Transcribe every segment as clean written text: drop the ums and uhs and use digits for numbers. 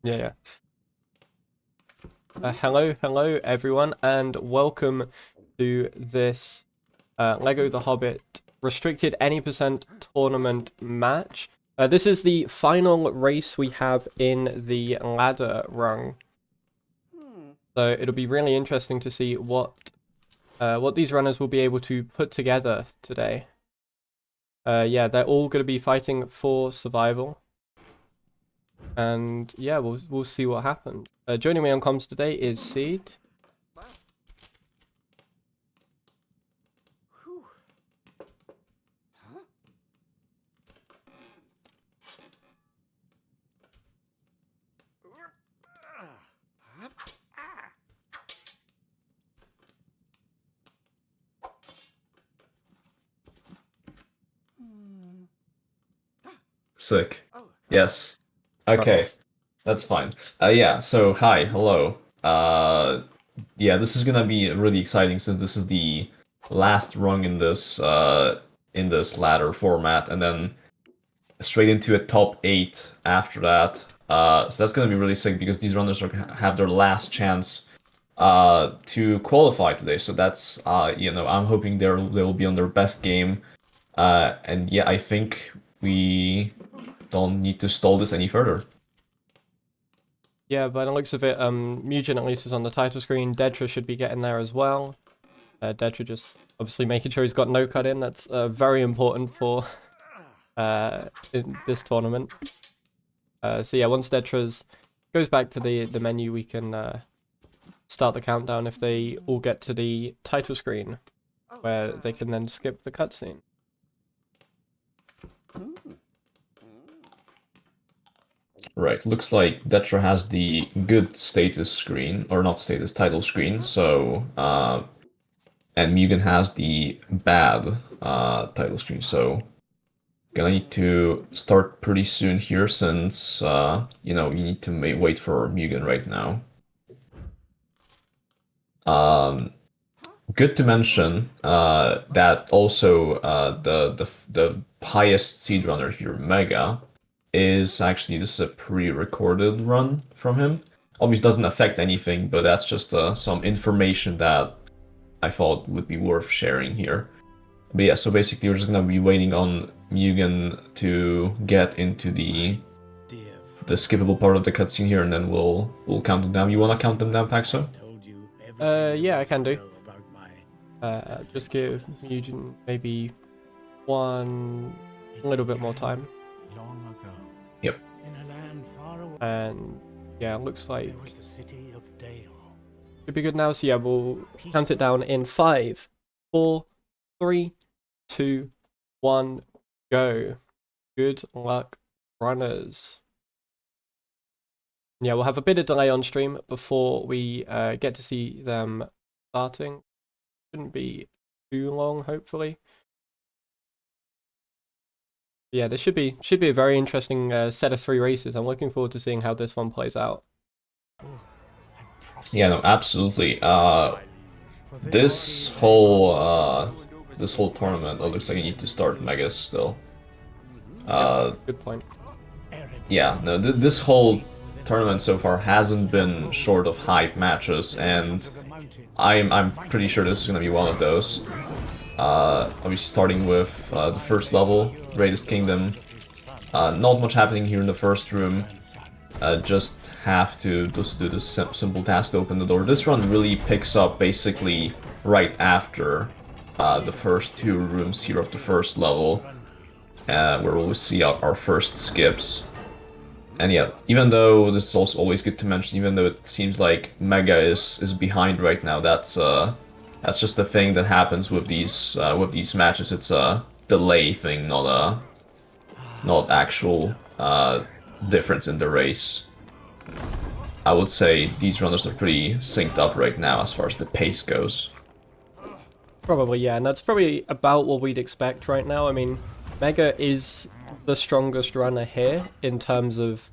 Yeah, yeah. Hello everyone, and welcome to this Lego The Hobbit restricted any percent tournament match. This is the final race we have in the ladder rung, so it'll be really interesting to see what these runners will be able to put together today. Yeah, they're all going to be fighting for survival. And yeah, we'll see what happened. Joining me on comms today is Seed. Sick. Yes. Okay, Right. that's fine. Yeah, so hi, hello. Yeah, this is gonna be really exciting since this is the last rung in this ladder format, and then straight into a top 8 after that. So that's gonna be really sick because these runners have their last chance to qualify today. So that's I'm hoping they'll be on their best game. And yeah, I think we don't need to stall this any further. Yeah, by the looks of it, Mugen at least is on the title screen. Deadtra should be getting there as well. Deadtra just obviously making sure he's got no cut in. That's very important for in this tournament. So yeah, once Detra's goes back to the menu, we can start the countdown if they all get to the title screen, where they can then skip the cutscene. Right, looks like Detra has the good status screen, or not status, title screen, so, and Mugen has the bad title screen, so gonna need to start pretty soon here since, you need to wait for Mugen right now. Good to mention that also the highest seed runner here, Mega, is actually this is a pre-recorded run from him. Obviously doesn't affect anything, but that's just some information that I thought would be worth sharing here. But yeah, so basically we're just gonna be waiting on Mugen to get into the skippable part of the cutscene here, and then we'll count them down. You wanna count them down, Paxo? Yeah, I can do. Just give Mugen maybe a little bit more time. Yep. And yeah, looks like should be good now. So yeah, we'll count it down in 5, 4, 3, 2, 1, go. Good luck, runners. Yeah, we'll have a bit of delay on stream before we get to see them starting. Shouldn't be too long, hopefully. Yeah, this should be a very interesting set of 3 races. I'm looking forward to seeing how this one plays out. Yeah, no, absolutely. This whole tournament, it looks like you need to start Megas still. Good point. Yeah, no, this whole tournament so far hasn't been short of hype matches, and I'm pretty sure this is gonna be one of those. Obviously starting with the first level, Greatest Kingdom. Not much happening here in the first room. Just have to just do this simple task to open the door. This run really picks up basically right after the first 2 rooms here of the first level, where we'll see our first skips. And yeah, even though this is also always good to mention, even though it seems like Mega is behind right now, that's just a thing that happens with these matches. It's a delay thing, not actual difference in the race. I would say these runners are pretty synced up right now as far as the pace goes. Probably, yeah, and that's probably about what we'd expect right now. I mean, Mega is the strongest runner here in terms of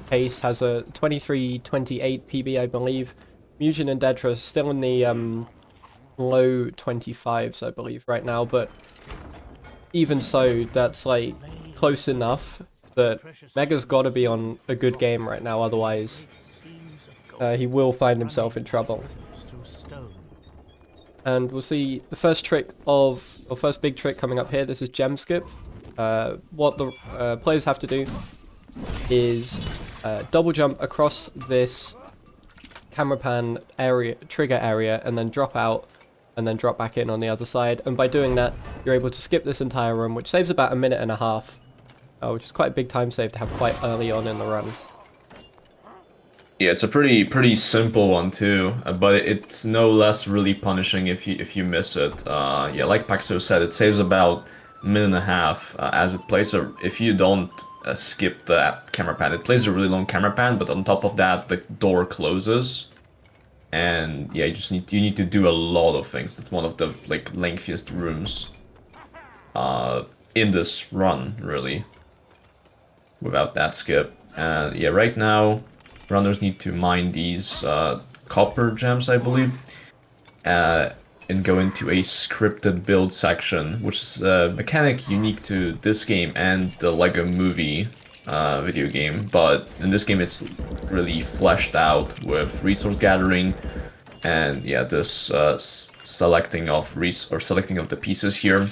pace, has a 23:28 PB, I believe. Mugen and Deadtra are still in the low 25s, I believe, right now, but even so, that's like close enough that Mega's got to be on a good game right now, otherwise he will find himself in trouble. And we'll see the first first big trick coming up here. This is gem skip. What the players have to do is double jump across this camera pan area, trigger area, and then drop out, and then drop back in on the other side. And by doing that, you're able to skip this entire run, which saves about 1.5 minutes, which is quite a big time save to have quite early on in the run. Yeah, it's a pretty simple one too, but it's no less really punishing if you miss it. Yeah, like Paxo said, it saves about 1.5 minutes as it plays. If you don't skip that camera pan, it plays a really long camera pan, but on top of that, the door closes, and yeah, you need to do a lot of things. That's one of the like lengthiest rooms in this run, really, without that skip. And yeah, right now, runners need to mine these copper gems, I believe, and go into a scripted build section, which is a mechanic unique to this game and the Lego Movie video game. But in this game, it's really fleshed out with resource gathering, and yeah, this selecting of the pieces here.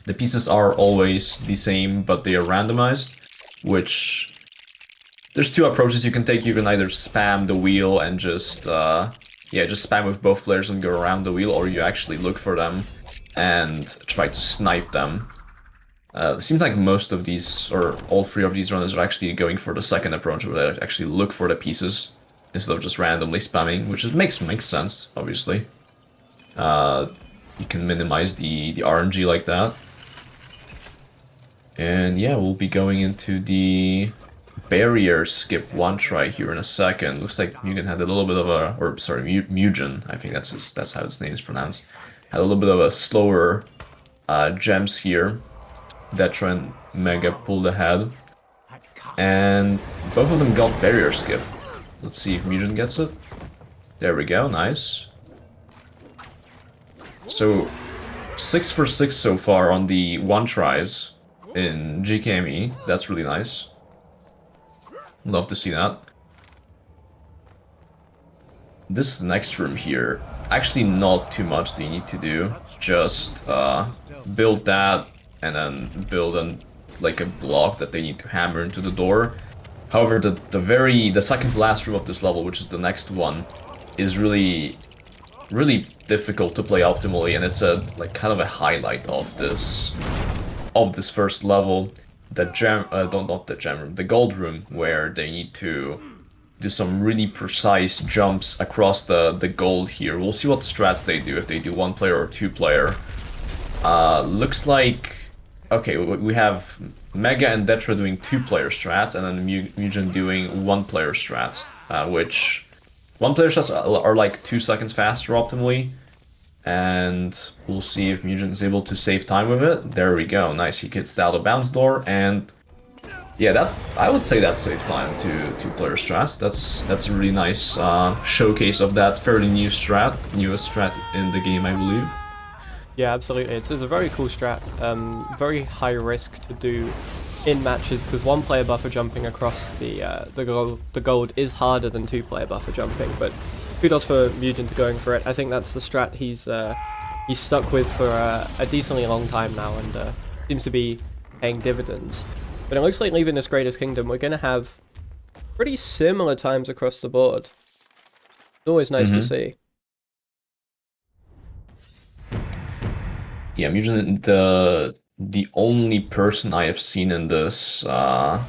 The pieces are always the same, but they are randomized, which there's two approaches you can take. You can either spam the wheel and just spam with both players and go around the wheel, or you actually look for them and try to snipe them. It seems like most of these, or all three of these runners, are actually going for the second approach, where they actually look for the pieces instead of just randomly spamming, which makes sense, obviously. You can minimize the RNG like that. And yeah, we'll be going into the barrier skip one try here in a second. Looks like Mugen had a little bit of a, or sorry, Mugen, I think that's how his name is pronounced, had a little bit of a slower gems here. Deadtra and Mega pulled ahead, and both of them got barrier skip. Let's see if Mugen gets it. There we go, nice. So 6 for 6 so far on the one tries in GKME. That's really nice. Love to see that. This next room here, actually not too much that you need to do. Just build that, and then build like a block that they need to hammer into the door. However, the second to last room of this level, which is the next one, is really difficult to play optimally, and it's kind of a highlight of this first level. The gold room, where they need to do some really precise jumps across the gold here. We'll see what strats they do, if they do 1-player or 2-player. Looks like, okay, we have Mega and Deadtra doing 2-player strats, and then Mugen doing 1-player strats, which 1-player strats are like 2 seconds faster optimally. And we'll see if Mugen is able to save time with it. There we go, nice. He gets the out of bounds door, and yeah, I would say that's save time to 2-player strats. That's a really nice showcase of that fairly newest strat in the game, I believe. Yeah, absolutely. It's a very cool strat. Very high risk to do in matches, because 1-player buffer jumping across the gold is harder than 2-player buffer jumping. But kudos for Mugen to going for it. I think that's the strat he's stuck with for a decently long time now, and seems to be paying dividends. But it looks like leaving this Greatest Kingdom, we're going to have pretty similar times across the board. It's always nice to see. Yeah, Mugen, the only person I have seen in this tournament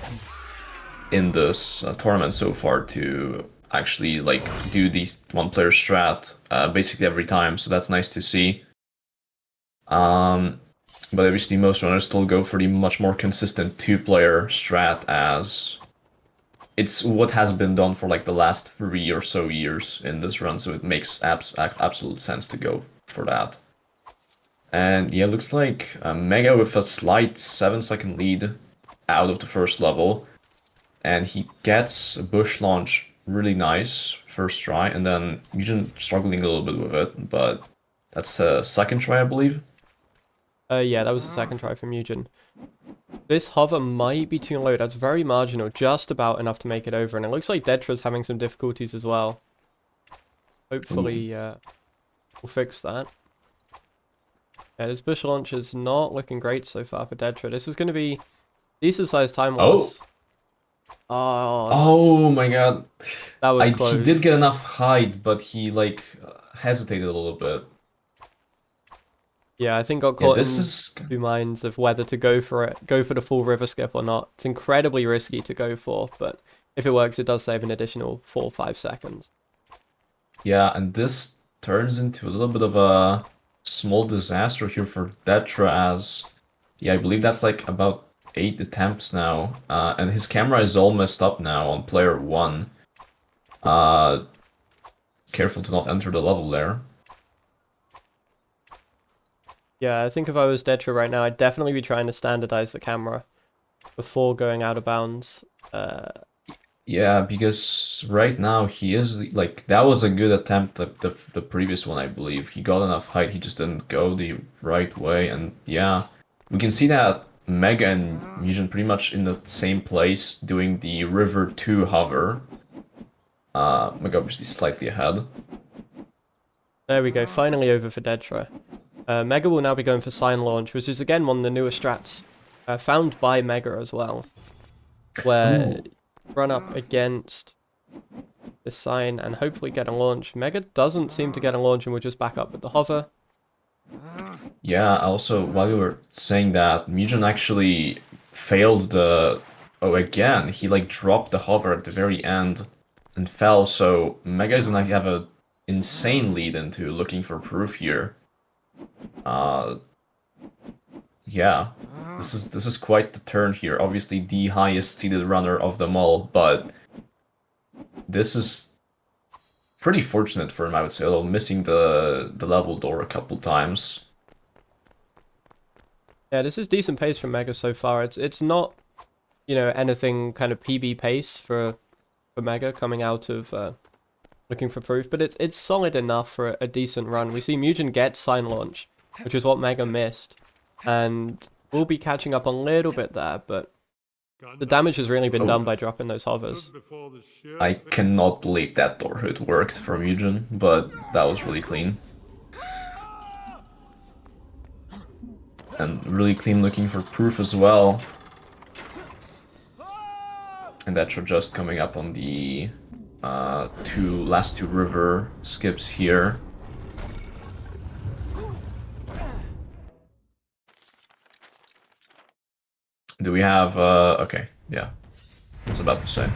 so far to actually like do the 1-player strat basically every time, so that's nice to see. But obviously most runners still go for the much more consistent 2-player strat, as it's what has been done for like the last 3 or so years in this run, so it makes absolute sense to go for that. And yeah, looks like Mega with a slight 7-second lead out of the first level, and he gets a bush launch really nice first try, and then Mugen struggling a little bit with it, but that's a second try, I believe. Yeah, that was the second try from Mugen. This hover might be too low. That's very marginal, just about enough to make it over. And it looks like Deadtra's having some difficulties as well. Hopefully, we'll fix that. Yeah, this bush launch is not looking great so far for Deadtra. This is going to be decent sized time loss. Oh my god. That was close. He did get enough height, but he like hesitated a little bit. Yeah, I think got caught in two minds of whether to go for it, go for the full river skip or not. It's incredibly risky to go for, but if it works, it does save an additional 4 or 5 seconds. Yeah, and this turns into a little bit of a small disaster here for Deadtra as, yeah, I believe that's like about 8 attempts now, and his camera is all messed up now on player 1. Careful to not enter the level there. Yeah, I think if I was Deadtra right now, I'd definitely be trying to standardize the camera before going out of bounds. Yeah, because right now he is like that was a good attempt, the previous one I believe. He got enough height, he just didn't go the right way, and yeah, we can see that Mega and Mugen pretty much in the same place doing the River 2 hover. Mega obviously slightly ahead. There we go, finally over for Deadtra. Mega will now be going for Sign Launch, which is again one of the newer strats found by Mega as well, where run up against this sign and hopefully get a launch. Mega doesn't seem to get a launch and we'll just back up with the hover. Yeah, also, while you were saying that, Mugen actually failed the... Oh, again, he like dropped the hover at the very end and fell, so Mega is gonna have a insane lead into looking for proof here. Yeah, this is quite the turn here. Obviously the highest seeded runner of them all, but this is pretty fortunate for him, I would say, although missing the level door a couple times. Yeah, this is decent pace from Mega so far. It's not, you know, anything kind of PB pace for Mega coming out of looking for proof, but it's solid enough for a decent run. We see Mugen get Sign Launch, which is what Mega missed, and we'll be catching up a little bit there, but the damage has really been done by dropping those hovers. I cannot believe that door hit worked for Mugen, but that was really clean. And really clean looking for proof as well. And Deadtra just coming up on the last two river skips here. Do we have, okay, yeah, I was about to say.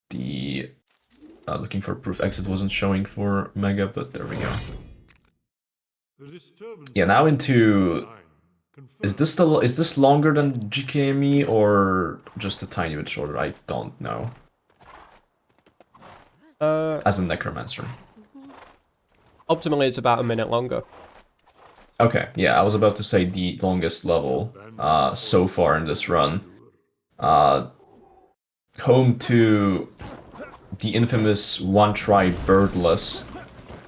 The looking for proof exit wasn't showing for Mega, but there we go. Yeah, now into, is this longer than GKME or just a tiny bit shorter? I don't know. As a Necromancer. Optimally, it's about a minute longer. Okay, yeah, I was about to say the longest level so far in this run. Home to the infamous one-try Birdless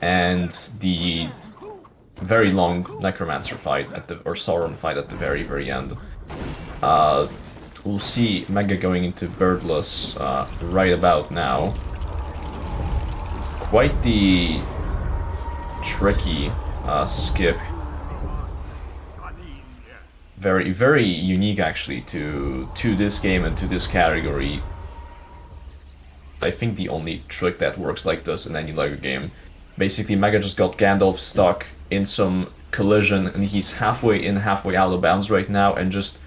and the very long Necromancer fight or Sauron fight at the very, very end. We'll see Mega going into Birdless right about now. Quite the tricky skip. Very, very unique actually to this game and to this category. I think the only trick that works like this in any LEGO game. Basically, Mega just got Gandalf stuck in some collision, and he's halfway in, halfway out of bounds right now, and just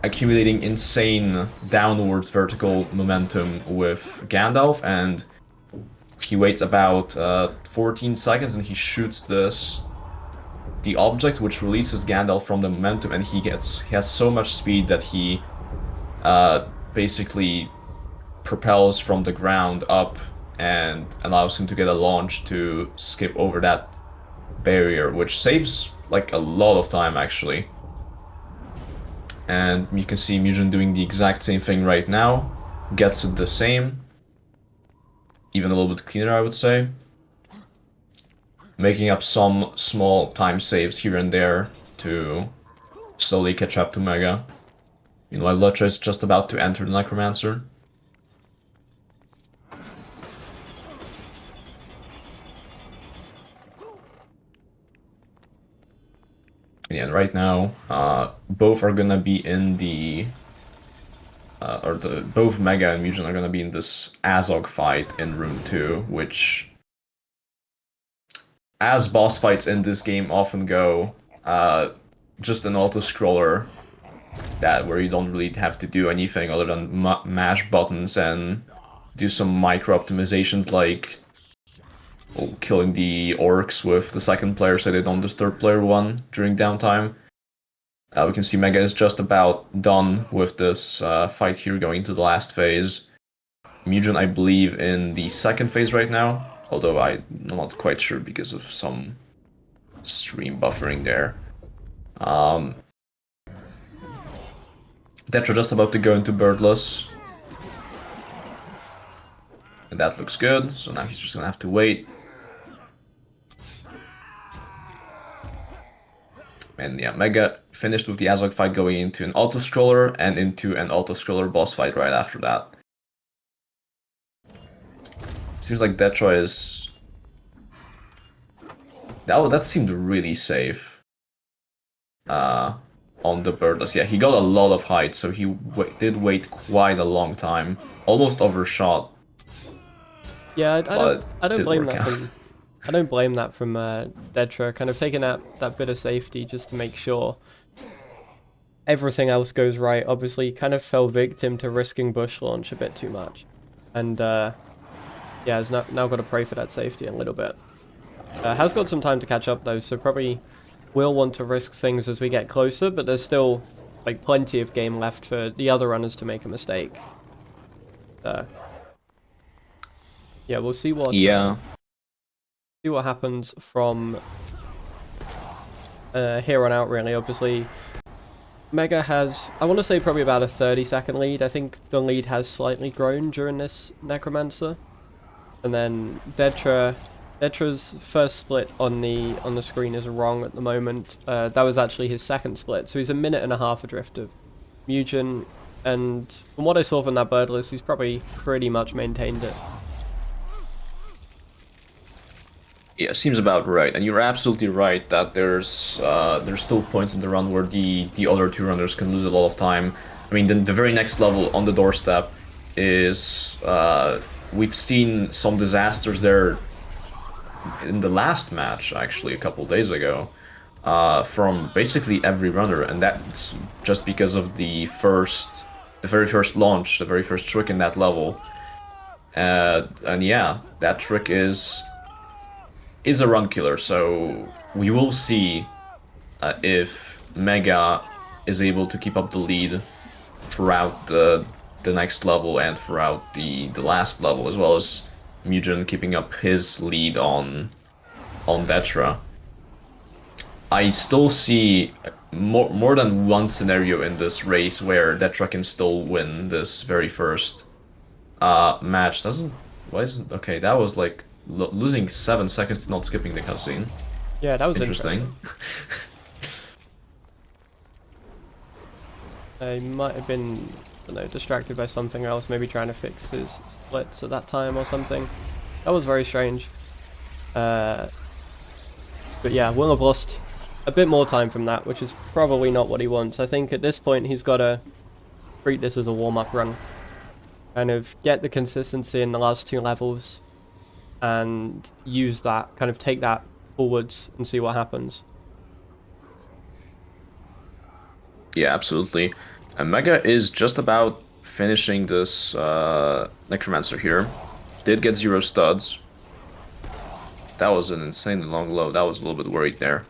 accumulating insane downwards vertical momentum with Gandalf, and he waits about 14 seconds, and he shoots the object, which releases Gandalf from the momentum, and he has so much speed that he basically propels from the ground up and allows him to get a launch to skip over that barrier, which saves like a lot of time actually. And you can see Mugen doing the exact same thing right now, gets it the same, even a little bit cleaner I would say, making up some small time saves here and there to slowly catch up to Mega. Meanwhile, Deadtra is just about to enter the Necromancer. Yeah, and right now, both are gonna be in the both Mega and Mugen are gonna be in this Azog fight in Room 2, which, as boss fights in this game often go, just an auto-scroller where you don't really have to do anything other than mash buttons and do some micro optimizations like killing the orcs with the second player so they don't disturb player 1 during downtime. We can see Mega is just about done with this fight here, going to the last phase. Mugen, I believe, in the second phase right now, although I'm not quite sure because of some stream buffering there. Deadtra just about to go into Birdless. And that looks good, so now he's just gonna have to wait. And yeah, Mega finished with the Azog fight, going into an auto-scroller and into an auto-scroller boss fight right after that. Seems like Deadtra is... That seemed really safe. On the Birdless. Yeah, he got a lot of height, so he did wait quite a long time. Almost overshot. Yeah, I don't blame that out. from... I don't blame that from Deadtra, kind of taking that bit of safety just to make sure everything else goes right. Obviously, kind of fell victim to risking bush launch a bit too much. And yeah, has now got to pray for that safety a little bit. Has got some time to catch up though, so probably will want to risk things as we get closer, but there's still like plenty of game left for the other runners to make a mistake. Yeah, we'll see what... see what happens from here on out, really. Obviously, Mega has, I want to say, probably about a 30-second lead. I think the lead has slightly grown during this Necromancer. And then Deadtra's first split on the screen is Rung at the moment. That was actually his second split, so he's a minute and a half adrift of Mugen. And from what I saw from that Birdless, he's probably pretty much maintained it. Yeah, seems about right, and you're absolutely right that there's still points in the run where the other two runners can lose a lot of time. I mean, the very next level on the doorstep is we've seen some disasters there in the last match, actually, a couple days ago, from basically every runner, and that's just because of the very first launch, the very first trick in that level, and yeah, that trick is a run killer, so we will see if Mega is able to keep up the lead throughout the next level and throughout the last level, as well as Mugen keeping up his lead on Deadtra. I still see more than one scenario in this race where Deadtra can still win this very first match. Why isn't... Okay, that was like losing 7 seconds to not skipping the cutscene. Yeah, that was interesting. I might have been, I don't know, distracted by something else, maybe trying to fix his splits at that time or something. That was very strange. But yeah, will have lost a bit more time from that, which is probably not what he wants. I think at this point he's got to treat this as a warm-up run. Kind of get the consistency in the last 2 levels and use that, kind of take that forwards and see what happens. Yeah, absolutely. And Mega is just about finishing this Necromancer here. Did get 0 studs. That was an insanely long load. I was a little bit worried there.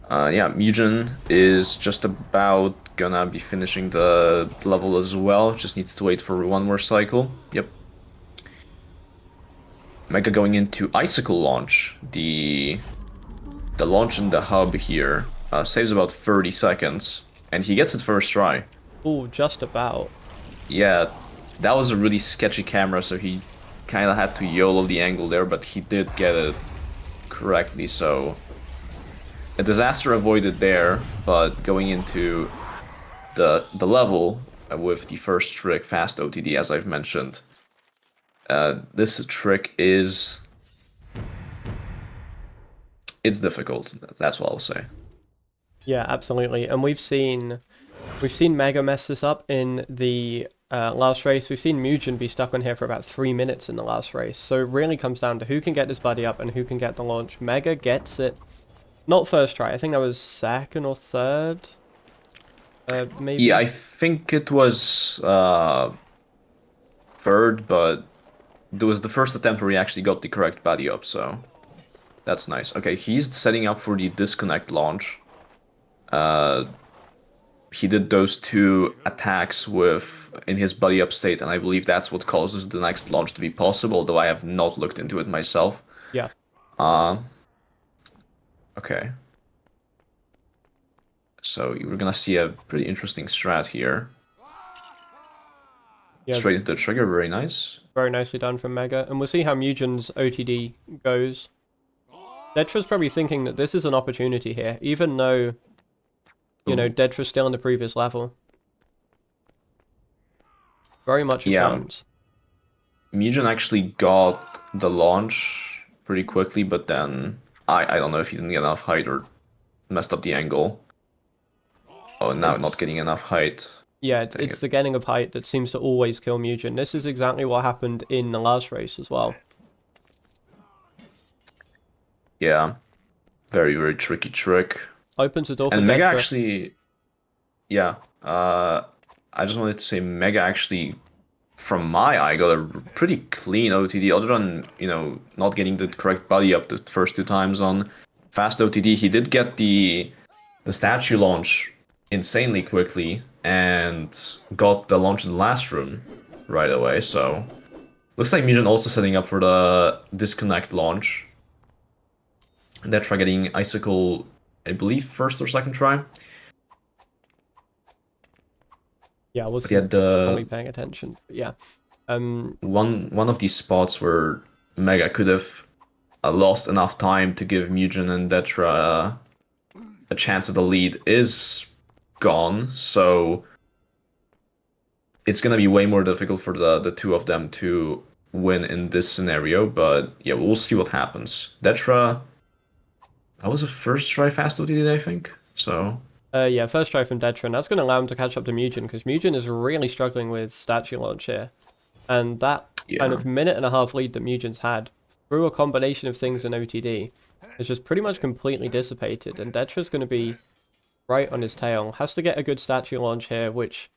Yeah, Mugen is just about gonna be finishing the level as well. Just needs to wait for 1 more cycle. Yep. Mega going into Icicle launch. The launch in the hub here saves about 30 seconds, and he gets it first try. Oh, just about. Yeah, that was a really sketchy camera, so he kind of had to YOLO the angle there, but he did get it correctly, so a disaster avoided there, but going into the level with the first trick, fast OTD, as I've mentioned, this trick is it's difficult. That's what I'll say. Yeah, absolutely. And we've seen Mega mess this up in the last race. We've seen Mugen be stuck on here for about 3 minutes in the last race. So it really comes down to who can get this buddy up and who can get the launch. Mega gets it. Not first try. I think that was second or third. Maybe. Yeah, I think it was third, but it was the first attempt where he actually got the correct body up, so that's nice. Okay, he's setting up for the disconnect launch. He did those 2 attacks in his buddy up state, and I believe that's what causes the next launch to be possible, though I have not looked into it myself. Yeah. Okay. So we're gonna see a pretty interesting strat here. Yeah. Straight into the trigger, very nice. Very nicely done from Mega. And we'll see how Mugen's OTD goes. Deadtra's probably thinking that this is an opportunity here, even though, you know, Deadtra's still in the previous level. Very much a chance. Mugen actually got the launch pretty quickly, but then I don't know if he didn't get enough height or messed up the angle. Oh, now not getting enough height. Yeah, it's the getting of height that seems to always kill Mugen. This is exactly what happened in the last race as well. Yeah. Very, very tricky trick. Opens the door for And Mega Deadtra. actually... Yeah. I just wanted to say Mega actually, from my eye, got a pretty clean OTD, other than, you know, not getting the correct body up the first 2 times on fast OTD. He did get the statue launch insanely quickly and got the launch in the last room right away, so looks like Mugen also setting up for the disconnect launch. Deadtra getting Icicle, I believe, first or second try. Yeah, I wasn't He had probably paying attention. But yeah. One of these spots where Mega could have lost enough time to give Mugen and Deadtra a chance at the lead is gone, so it's gonna be way more difficult for the 2 of them to win in this scenario, but yeah, we'll see what happens. Deadtra, that was a first try fast OTD, I think, so... Yeah, first try from Deadtra, and that's going to allow him to catch up to Mugen, because Mugen is really struggling with statue launch here. And that kind of minute and a half lead that Mugen's had, through a combination of things in OTD, is just pretty much completely dissipated, and Deadtra's going to be right on his tail. Has to get a good statue launch here, which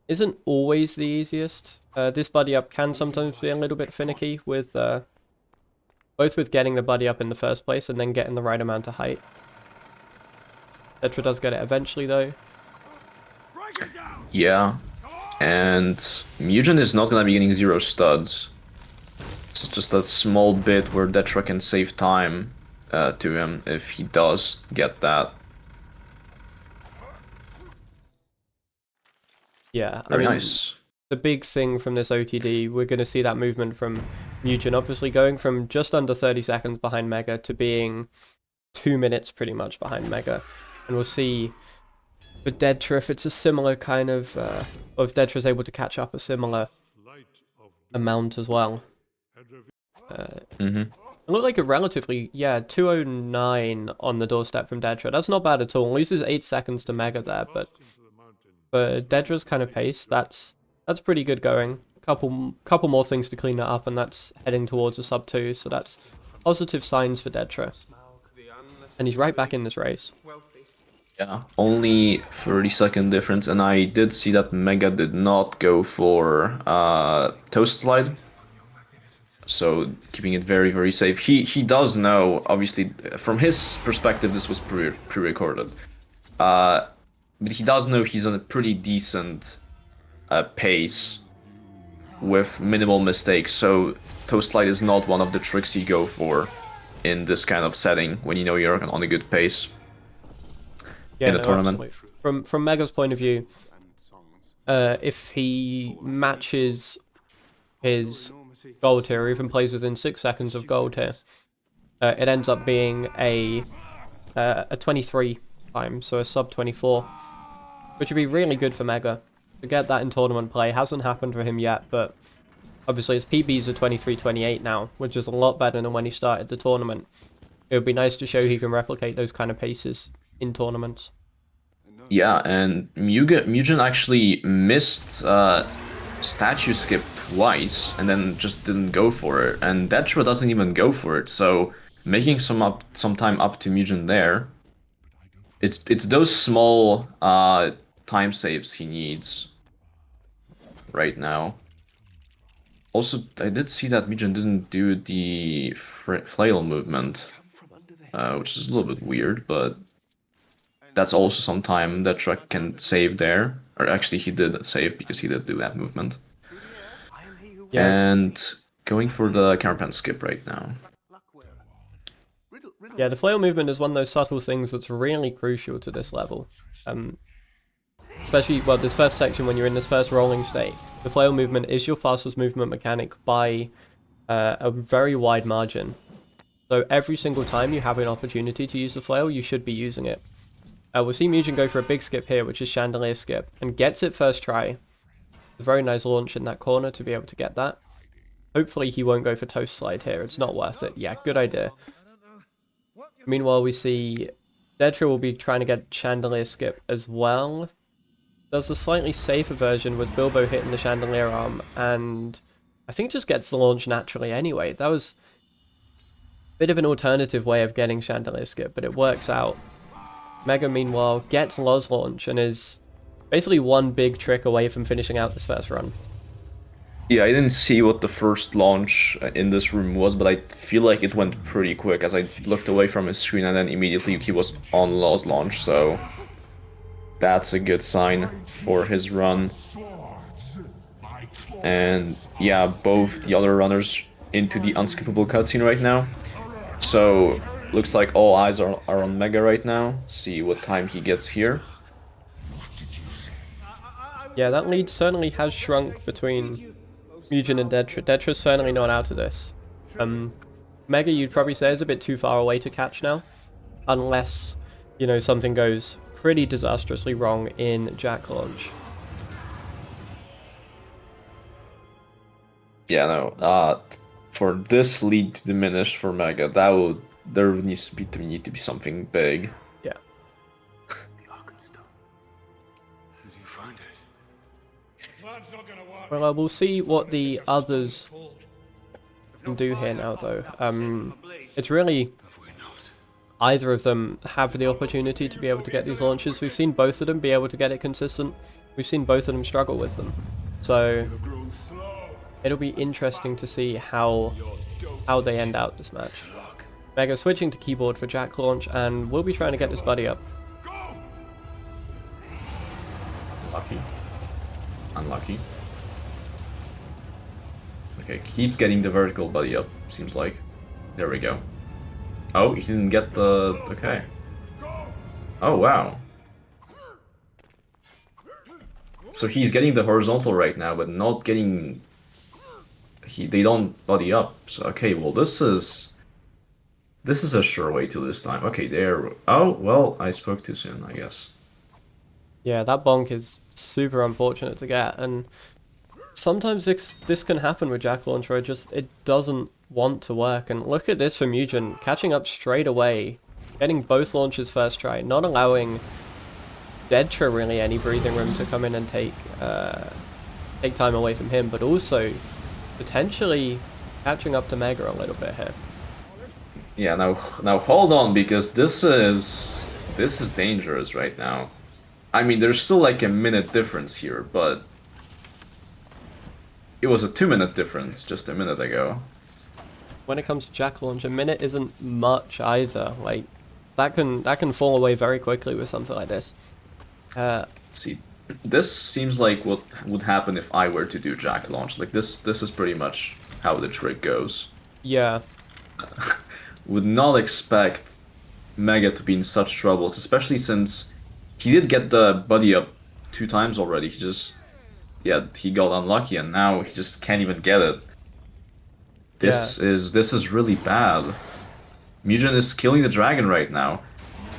isn't always the easiest. This buddy up can sometimes be a little bit finicky, with both with getting the buddy up in the first place and then getting the right amount of height. Deadtra does get it eventually, though. Yeah, and Mugen is not gonna be getting 0 studs. It's just a small bit where Deadtra can save time to him if he does get that. Yeah, Very nice. The big thing from this OTD, we're going to see that movement from Mugen, obviously going from just under 30 seconds behind Mega to being 2 minutes pretty much behind Mega. And we'll see for Deadtra if it's a similar kind of, or if Deadtra's able to catch up a similar amount as well. It looked like a relatively, 209 on the doorstep from Deadtra. That's not bad at all. Loses 8 seconds to Mega there, but for Dedra's kind of pace, that's pretty good going. Couple more things to clean that up, and that's heading towards a sub 2, so that's positive signs for Deadtra. And he's right back in this race. Yeah, only 30-second difference, and I did see that Mega did not go for Toast Slide. So keeping it very, very safe. He does know, obviously, from his perspective, this was pre-recorded. But he does know he's on a pretty decent pace with minimal mistakes. So Toast Slide is not one of the tricks you go for in this kind of setting when you know you're on a good pace. Yeah, in the tournament. Absolutely. From Mega's point of view, if he matches his gold here, or even plays within 6 seconds of gold here, it ends up being a a 23 time, so a sub 24, which would be really good for Mega. To get that in tournament play hasn't happened for him yet, but obviously his PB's are 23-28 now, which is a lot better than when he started the tournament. It would be nice to show he can replicate those kind of paces in tournaments. Yeah, and Mugen actually missed statue skip twice and then just didn't go for it. And Deadtra doesn't even go for it, so making some time up to Mugen there. It's those small time saves he needs right now. Also, I did see that Mugen didn't do the flail movement, which is a little bit weird, but that's also some time that Truck can save there. Or actually, he did save because he did do that movement. Yeah. And going for the counterpan skip right now. Yeah, the flail movement is one of those subtle things that's really crucial to this level. Especially, well, this first section when you're in this first rolling state. The flail movement is your fastest movement mechanic by a very wide margin. So every single time you have an opportunity to use the flail, you should be using it. We'll see Mugen go for a big skip here, which is Chandelier skip, and gets it first try. A very nice launch in that corner to be able to get that. Hopefully he won't go for Toast Slide here, it's not worth it. Yeah, good idea. Meanwhile, we see Deadtra will be trying to get Chandelier skip as well. Does a slightly safer version with Bilbo hitting the Chandelier arm, and I think just gets the launch naturally anyway. That was a bit of an alternative way of getting Chandelier skip, but it works out. Mega, meanwhile, gets Loz launch and is basically one big trick away from finishing out this first run. Yeah, I didn't see what the first launch in this room was, but I feel like it went pretty quick as I looked away from his screen and then immediately he was on Loz launch, so that's a good sign for his run. And yeah, both the other runners into the unskippable cutscene right now. So looks like all eyes are on Mega right now. See what time he gets here. Yeah, that lead certainly has shrunk between Mugen and Deadtra. Deadtra's certainly not out of this. Mega, you'd probably say, is a bit too far away to catch now. Unless, you know, something goes pretty disastrously wrong in Jack launch. Yeah, no. For this lead to diminish for Mega, there needs to be something big. Yeah. The Arkenstone. Who do you find it? Well, we'll see what the others can do here now, though. It's really either of them have the opportunity to be able to get these launches. We've seen both of them be able to get it consistent. We've seen both of them struggle with them. So it'll be interesting to see how they end out this match. Mega switching to keyboard for Jack launch, and we'll be trying to get this buddy up. Lucky. Unlucky. Okay, keeps getting the vertical buddy up, seems like. There we go. Oh, he didn't get the... okay. Oh, wow. So he's getting the horizontal right now, but not getting... They don't buddy up. So, okay, well, this is a sure way to this time. Okay, there... Oh, well, I spoke too soon, I guess. Yeah, that bonk is super unfortunate to get, and sometimes this can happen with Jack launch where it doesn't want to work. And look at this for Mugen, catching up straight away, getting both launches first try, not allowing Deadtra really any breathing room to come in and take time away from him, but also potentially catching up to Mega a little bit here. Yeah, now hold on, because this is dangerous right now. I mean, there's still like a minute difference here, but it was a 2-minute difference just a minute ago. When it comes to Jack launch, a minute isn't much either. Like that can fall away very quickly with something like this. See, this seems like what would happen if I were to do Jack launch. Like this is pretty much how the trick goes. Yeah. Would not expect Mega to be in such troubles, especially since he did get the buddy up 2 times already. He got unlucky and now he just can't even get it. This is really bad. Mugen is killing the dragon right now.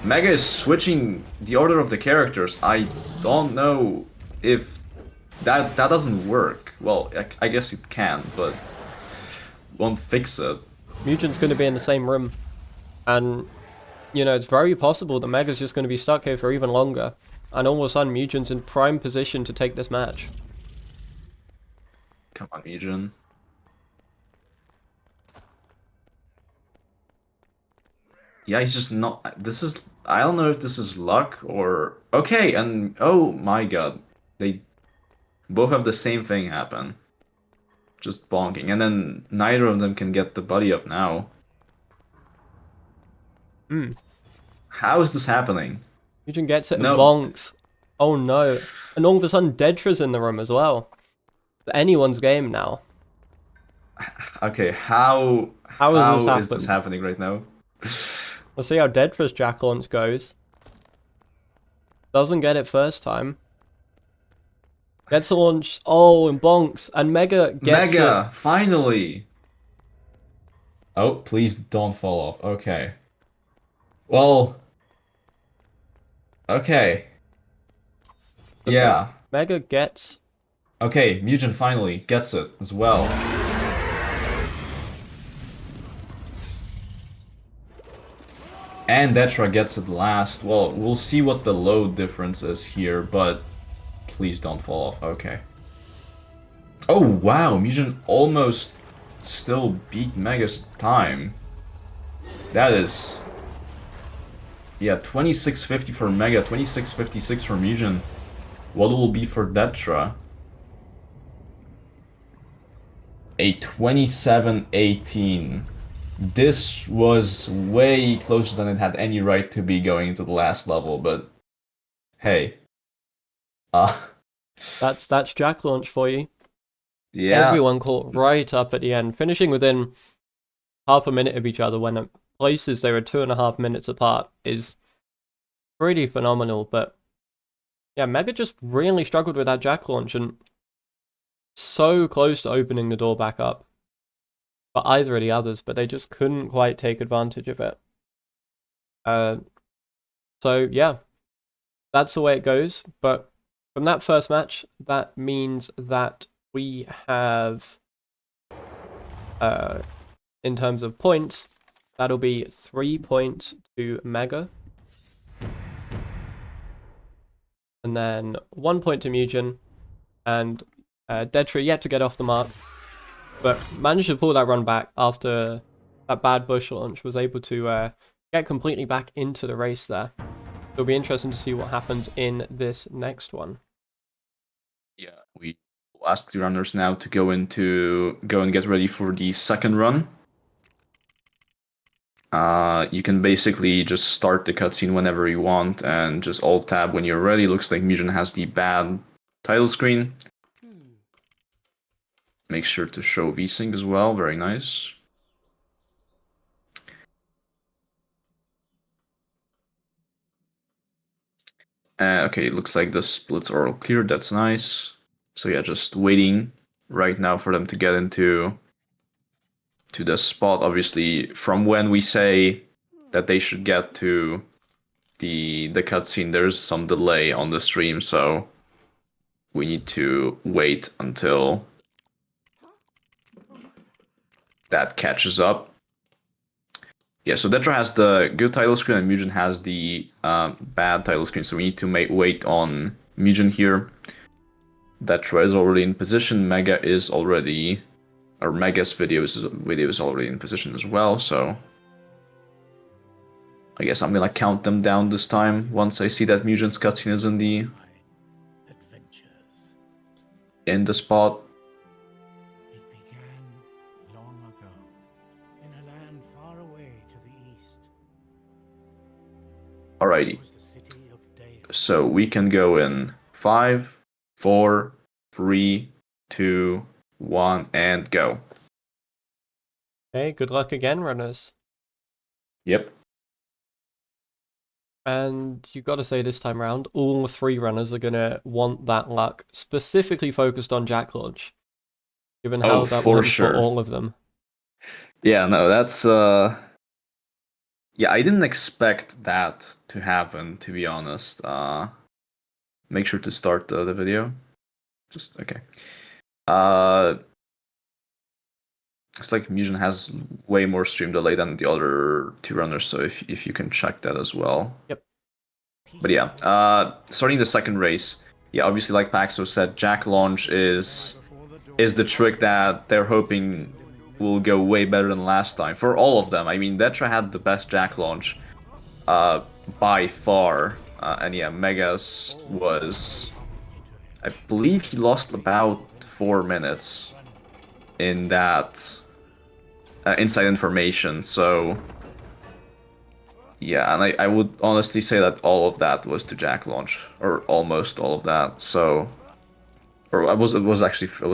Mega is switching the order of the characters. I don't know if that doesn't work. Well, I guess it can, but won't fix it. Mugen's going to be in the same room. And, you know, it's very possible that Mega's just going to be stuck here for even longer. And all of a sudden, Mugen's in prime position to take this match. Come on, Mugen. Yeah, he's just not. This is. I don't know if this is luck or. Okay, and oh my god. They both have the same thing happen. Just bonking. And then neither of them can get the buddy up now. Hmm. How is this happening? Mugen gets it and No. bonks. Oh no. And all of a sudden, Deadtra's in the room as well. It's anyone's game now. Okay, how has this is this happened? happening right now? Let's see how Deadtra's Jack launch goes. Doesn't get it first time. Gets the launch. Oh, and bonks. And Mega gets Mega, it. finally! Oh, please don't fall off. Okay. Well. Okay. Yeah. Mega gets... Okay, Mugen finally gets it as well. And Deadtra gets it last. Well, we'll see what the load difference is here, but please don't fall off. Okay. Oh, wow, Mugen almost still beat Mega's time. That is... Yeah, 2650 for Mega, 2656 for Mugen. What will be for Deadtra? A 2718. This was way closer than it had any right to be going into the last level, but hey. That's Jack launch for you. Yeah. Everyone caught right up at the end, finishing within half a minute of each other when at places they were 2.5 minutes apart is pretty phenomenal. But yeah, Mega just really struggled with that Jack launch and so close to opening the door back up for either of the others, but they just couldn't quite take advantage of it. So yeah, that's the way it goes. But from that first match, that means that we have, in terms of points, that'll be 3 points to Mega. And then 1 point to Mugen. And Deadtra yet to get off the mark, but managed to pull that run back after that bad bush launch, was able to get completely back into the race there. It'll be interesting to see what happens in this next one. Yeah, we will ask the runners now to go and get ready for the second run. You can basically just start the cutscene whenever you want and just alt tab when you're ready. Looks like Mugen has the bad title screen. Make sure to show VSync as well, very nice. Okay, it looks like the splits are all clear, that's nice. So yeah, just waiting right now for them to get into the spot. Obviously, from when we say that they should get to the cutscene, there's some delay on the stream, so we need to wait until that catches up. Yeah, so Deadtra has the good title screen and Mugen has the bad title screen, so we need to wait on Mugen here. Deadtra is already in position, Mega is already... or Mega's video is already in position as well, so... I guess I'm gonna count them down this time once I see that Mugen's cutscene is in the spot. It began long ago, in a land far away to the east. Alrighty, It was the city of Dale. so we can go in 5, 4, 3, 2, 1, and go. Okay, good luck again, runners. Yep. And you got to say this time around, all 3 runners are going to want that luck, specifically focused on Jack launch, given how that for went sure. for all of them. Yeah, no, that's Yeah, I didn't expect that to happen, to be honest. Make sure to start the video. Just okay. It's like Mugen has way more stream delay than the other two runners, so if you can check that as well. Yep. But yeah, starting the second race. Yeah, obviously, like Paxo said, Jack launch is the trick that they're hoping will go way better than last time for all of them. I mean, Deadtra had the best Jack launch, by far, and yeah, Megas was, I believe he lost about 4 minutes in that inside information. So yeah, and I would honestly say that all of that was to Jack launch, or almost all of that. So, or it was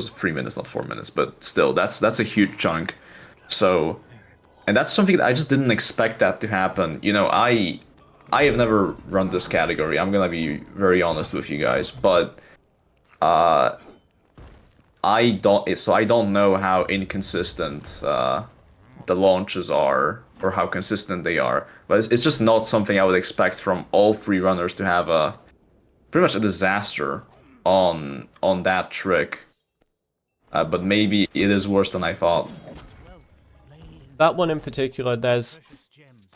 3 minutes, not 4 minutes, but still, that's a huge chunk. So, and that's something that I just didn't expect that to happen. You know, I have never run this category. I'm gonna be very honest with you guys, but I don't know how inconsistent the launches are, or how consistent they are. But it's just not something I would expect from all three runners to have a pretty much a disaster on that trick. But maybe it is worse than I thought. That one in particular, there's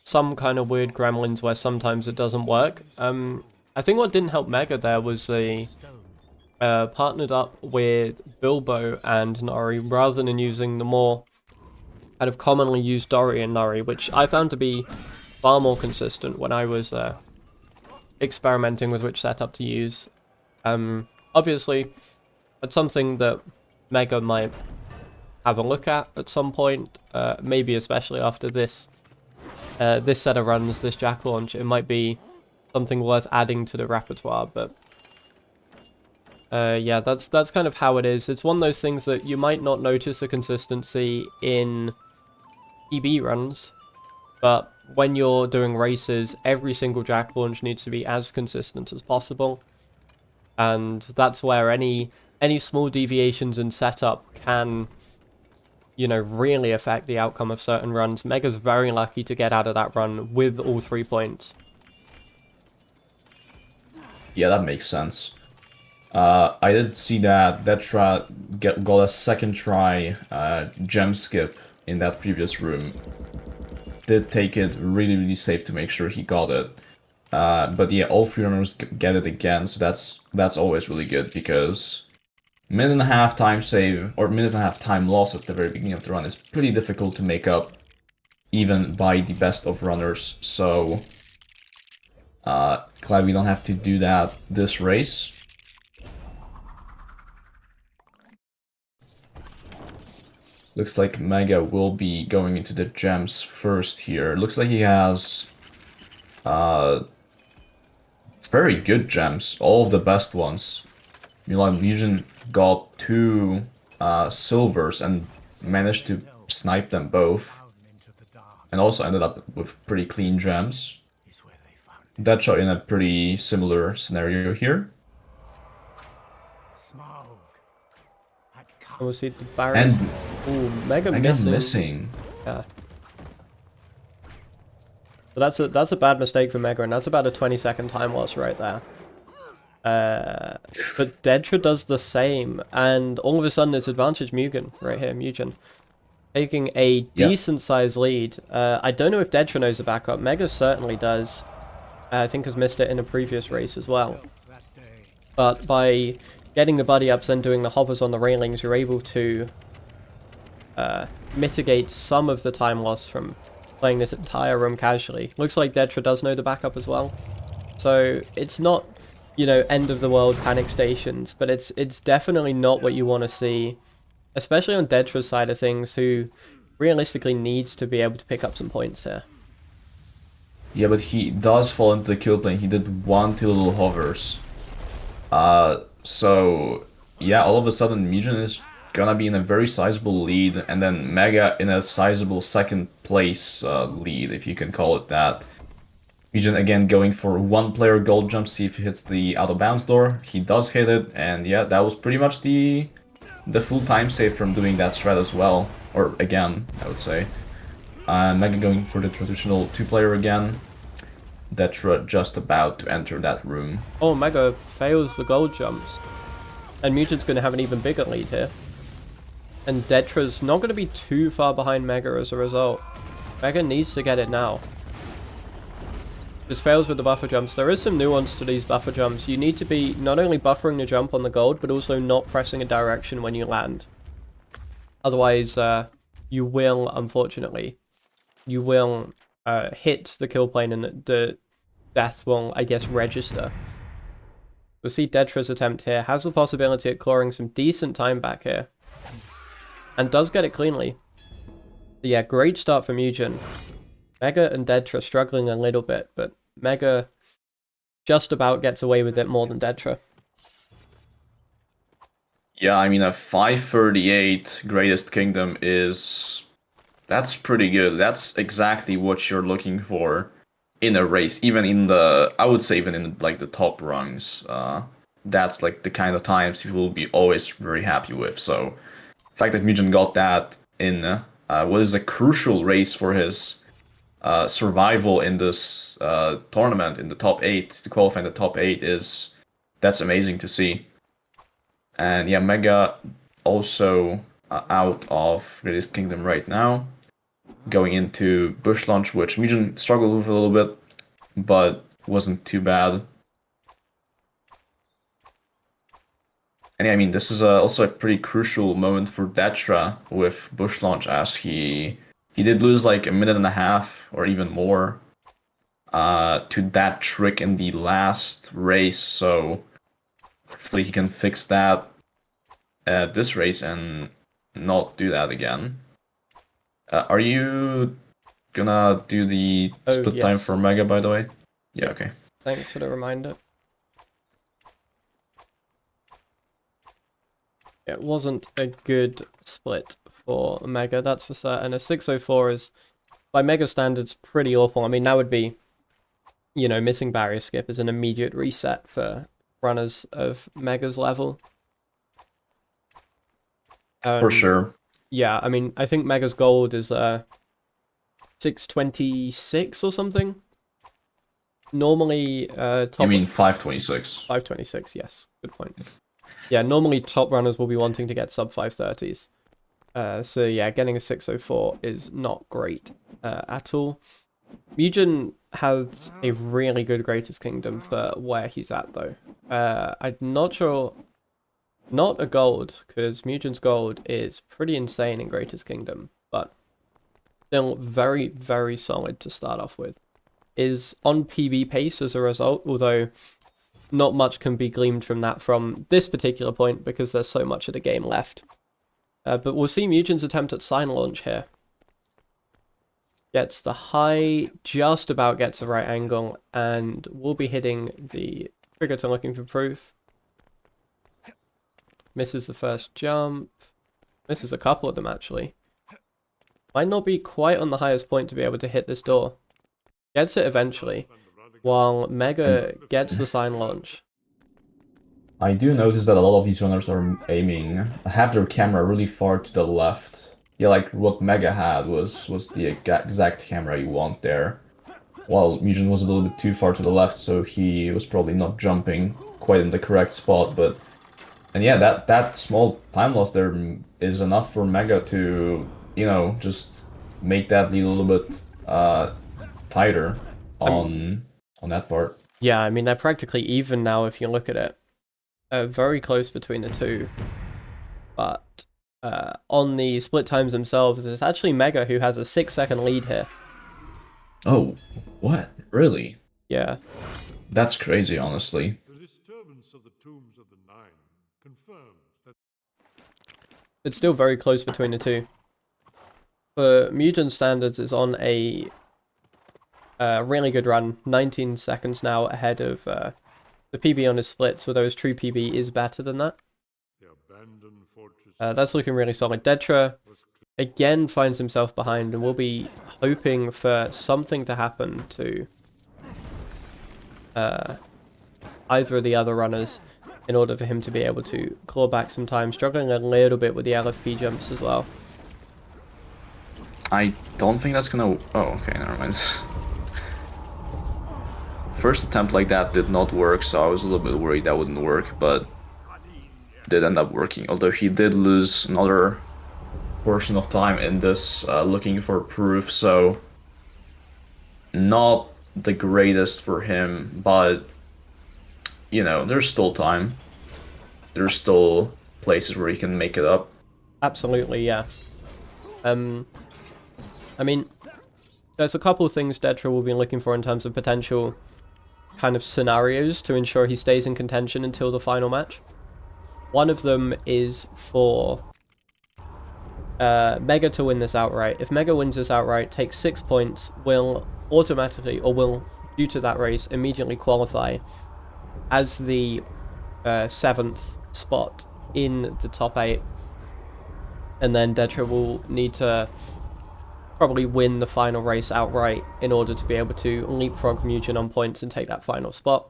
some kind of weird gremlins where sometimes it doesn't work. I think what didn't help Mega there was they partnered up with Bilbo and Nari rather than using the more kind of commonly used Dory and Nari, which I found to be far more consistent when I was experimenting with which setup to use. Obviously, it's something that Mega might have a look at some point, maybe especially after this set of runs, this Jack launch. It might be something worth adding to the repertoire, but yeah, that's kind of how it is. It's one of those things that you might not notice a consistency in PB runs, but when you're doing races, every single Jack launch needs to be as consistent as possible, and that's where any small deviations in setup can, you know, really affect the outcome of certain runs. Mega's very lucky to get out of that run with all 3 points. Yeah, that makes sense. I did see that Deadtra got a second try gem skip in that previous room. Did take it really safe to make sure he got it. But yeah, all three runners get it again, so that's always really good, because minute and a half time save, or minute and a half time loss at the very beginning of the run is pretty difficult to make up, even by the best of runners. So glad we don't have to do that this race. Looks like Mega will be going into the gems first here. Looks like he has very good gems, all of the best ones. Milan Mugen got 2 silvers and managed to snipe them both, and also ended up with pretty clean gems. Deadshot in a pretty similar scenario here. And we'll see the barriers. And Ooh, Mega missing. Yeah. So that's a bad mistake for Mega, and that's about a 20-second time loss right there. But Deadtra does the same, and all of a sudden it's advantage Mugen right here. Mugen taking a decent sized lead. I don't know if Deadtra knows the backup. Mega certainly does. I think has missed it in a previous race as well. But by getting the buddy ups and doing the hovers on the railings, you're able to mitigate some of the time loss from playing this entire room casually. Looks like Deadtra does know the backup as well. So it's not, you know, end of the world panic stations, but it's definitely not what you want to see, especially on Deadtra's side of things, who realistically needs to be able to pick up some points here. Yeah, but he does fall into the kill plane. He did 1-2 little hovers. So yeah, all of a sudden Mugen is gonna be in a very sizable lead, and then Mega in a sizable second place lead, if you can call it that. Mugen again going for 1-player gold jump, see if he hits the out of bounds door. He does hit it, and yeah, that was pretty much the full time save from doing that strat as well. Or again, I would say. Mega going for the traditional 2-player again. Deadtra just about to enter that room. Oh, Mega fails the gold jumps. And Mugen's going to have an even bigger lead here. And Deadtra's not going to be too far behind Mega as a result. Mega needs to get it now. Just fails with the buffer jumps. There is some nuance to these buffer jumps. You need to be not only buffering the jump on the gold, but also not pressing a direction when you land. Otherwise, you will, unfortunately, you will hit the kill plane and the death will, I guess, register. We'll see Deadtra's attempt here. Has the possibility at clawing some decent time back here. And does get it cleanly. But yeah, great start for Mugen. Mega and Deadtra struggling a little bit, but Mega just about gets away with it more than Deadtra. Yeah, I mean, a 538 Greatest Kingdom is... That's pretty good. That's exactly what you're looking for in a race. Even in the... I would say even in, like, the top rungs. That's, like, the kind of times you will be always very happy with. So, the fact that Mugen got that in what is a crucial race for his survival in this tournament, in the top 8, to qualify in the top 8 is... That's amazing to see. And yeah, Mega also out of Greatest Kingdom right now. Going into Bush Launch, which Mugen struggled with a little bit, but wasn't too bad. And yeah, I mean, this is also a pretty crucial moment for Deadtra with Bush Launch, as he did lose like a minute and a half or even more to that trick in the last race, so hopefully he can fix that at this race and not do that again. Are you gonna do the split time for Mega, by the way? Yeah, okay. Thanks for the reminder. It wasn't a good split for Mega, that's for certain. A 604 is, by Mega standards, pretty awful. I mean, that would be, you know, missing barrier skip is an immediate reset for runners of Mega's level. For sure. Yeah, I mean, I think Mega's gold is 626 or something. Normally, top... You mean 526? 526, yes. Good point. Yeah, normally top runners will be wanting to get sub 530s. So yeah, getting a 604 is not great at all. Mugen has a really good Greatest Kingdom for where he's at, though. I'm not sure... Not a gold, because Mugen's gold is pretty insane in Greatest Kingdom, but still very, very solid to start off with. Is on PB pace as a result, although not much can be gleaned from that from this particular point, because there's so much of the game left. But we'll see Mugen's attempt at sign launch here. Gets the high, just about gets the right angle, and we'll be hitting the trigger to looking for proof. Misses the first jump. Misses a couple of them, actually. Might not be quite on the highest point to be able to hit this door. Gets it eventually, while Mega gets the sign launch. I do notice that a lot of these runners are aiming, have their camera really far to the left. Yeah, like what Mega had was the exact camera you want there. While Mugen was a little bit too far to the left, so he was probably not jumping quite in the correct spot, but... And yeah, that small time loss there is enough for Mega to, you know, just make that lead a little bit tighter on that part. Yeah, I mean, they're practically even now if you look at it. Very close between the two. But on the split times themselves, it's actually Mega who has a 6-second lead here. Oh, what? Really? Yeah. That's crazy, honestly. The disturbance of the tombs of the Nine confirmed that It's still very close between the two. For Mugen standards, is on a really good run. 19 seconds now ahead of the PB on his splits, although his true PB is better than that. the abandoned fortress That's looking really solid. Deadtra again finds himself behind, and we'll be hoping for something to happen to either of the other runners in order for him to be able to claw back some time. Struggling a little bit with the LFP jumps as well. I don't think that's gonna... Oh, okay, never mind. First attempt like that did not work, so I was a little bit worried that wouldn't work, but did end up working. Although he did lose another portion of time in this looking for proof, so not the greatest for him, but you know, there's still time. There's still places where he can make it up. Absolutely, yeah. I mean, there's a couple of things Deadtra will be looking for in terms of potential kind of scenarios to ensure he stays in contention until the final match. One of them is for Mega to win this outright. If Mega wins this outright, takes 6 points, will automatically, or will, due to that race, immediately qualify as the 7th spot in the top 8. And then Deadtra will need to probably win the final race outright in order to be able to leapfrog Mugen on points and take that final spot.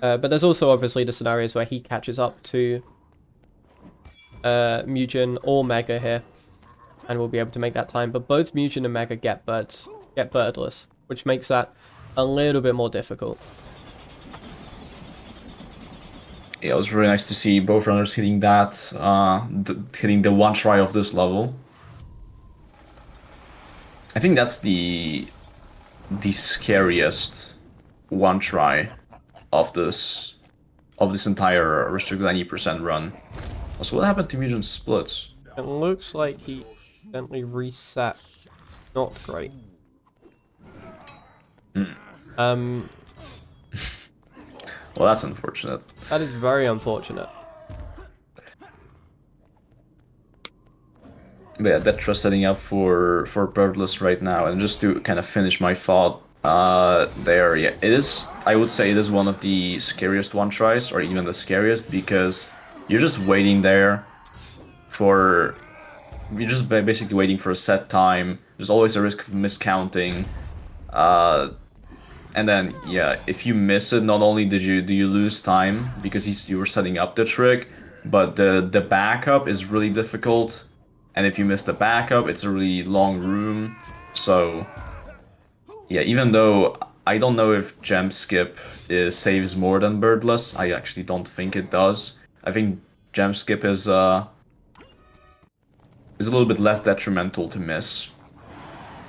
But there's also obviously the scenarios where he catches up to Mugen or Mega here, and will be able to make that time. But both Mugen and Mega get birdless, which makes that a little bit more difficult. Yeah, it was really nice to see both runners hitting that, hitting the one try of this level. I think that's the scariest one try of this entire restricted 90% run. Also, what happened to Mugen's splits? It looks like he accidentally reset. Not great. Well, that's unfortunate. That is very unfortunate. But yeah, Deadtra setting up for birdless right now, and just to kind of finish my thought there, yeah, it is. I would say it is one of the scariest one tries, or even the scariest, because you're just waiting there for. You're just basically waiting for a set time. There's always a risk of miscounting, and then yeah, if you miss it, not only do you lose time because you were setting up the trick, but the backup is really difficult. And if you miss the backup, it's a really long room. So, yeah, even though I don't know if gem skip saves more than birdless, I actually don't think it does. I think gem skip is a little bit less detrimental to miss.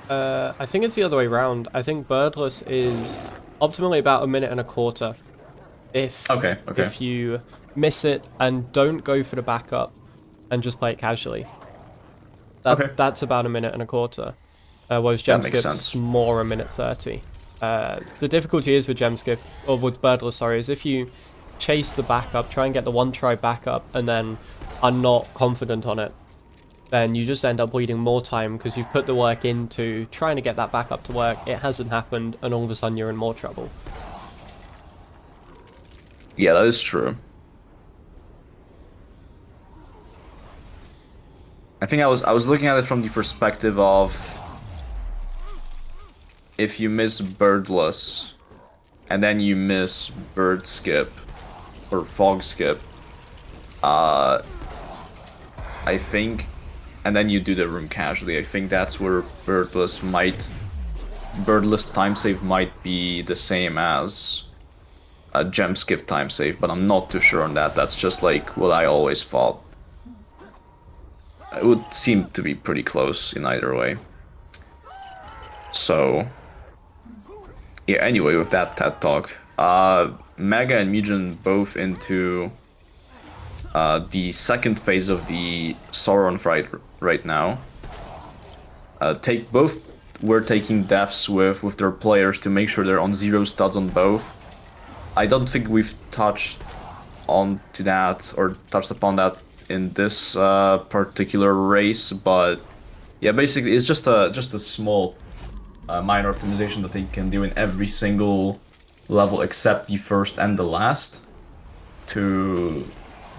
I think it's the other way around. I think birdless is optimally about 1.25 minutes. If you miss it and don't go for the backup and just play it casually. That's about 1.25 minutes. Whereas gem skip's more 1:30. The difficulty is with gem skip, or with birdless, sorry, is if you chase the backup, try and get the one try backup, and then are not confident on it, then you just end up bleeding more time because you've put the work into trying to get that backup to work. It hasn't happened, and all of a sudden you're in more trouble. Yeah, that is true. I think I was looking at it from the perspective of if you miss birdless and then you miss bird skip or fog skip, I think, and then you do the room casually. I think that's where birdless time save might be the same as a gem skip time save, but I'm not too sure on that. That's just like what I always thought. It would seem to be pretty close in either way. So, yeah, anyway, with that TED Talk, Mega and Mugen both into the second phase of the Sauron fight right now. We're taking deaths with their players to make sure they're on 0 studs on both. I don't think we've touched upon that in this particular race, but yeah, basically it's just a small minor optimization that they can do in every single level except the first and the last to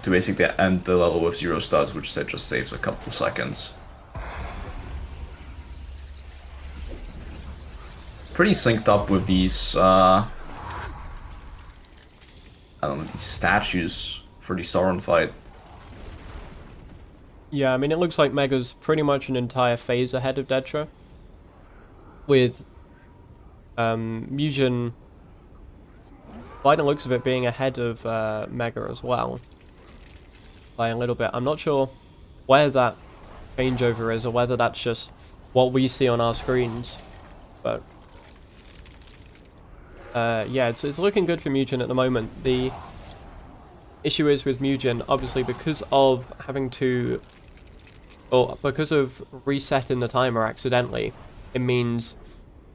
basically end the level with 0 studs, which just saves a couple seconds. Pretty synced up with these I don't know, these statues for the Sauron fight. Yeah, I mean, it looks like Mega's pretty much an entire phase ahead of Deadtra, with Mugen, by the looks of it, being ahead of Mega as well by a little bit. I'm not sure where that changeover is, or whether that's just what we see on our screens, but yeah, it's looking good for Mugen at the moment. The issue is with Mugen, obviously, because of having to, or because of resetting the timer accidentally, it means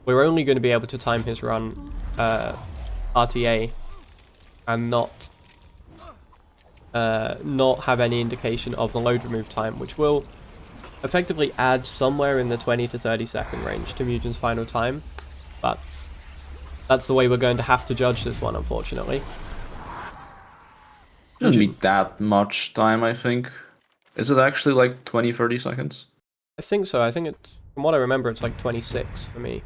we're only going to be able to time his run RTA and not have any indication of the load remove time, which will effectively add somewhere in the 20 to 30 second range to Mugen's final time. But that's the way we're going to have to judge this one, unfortunately. Shouldn't be that much time, I think. Is it actually like 20, 30 seconds? I think so. I think it's, from what I remember, it's like 26 for me.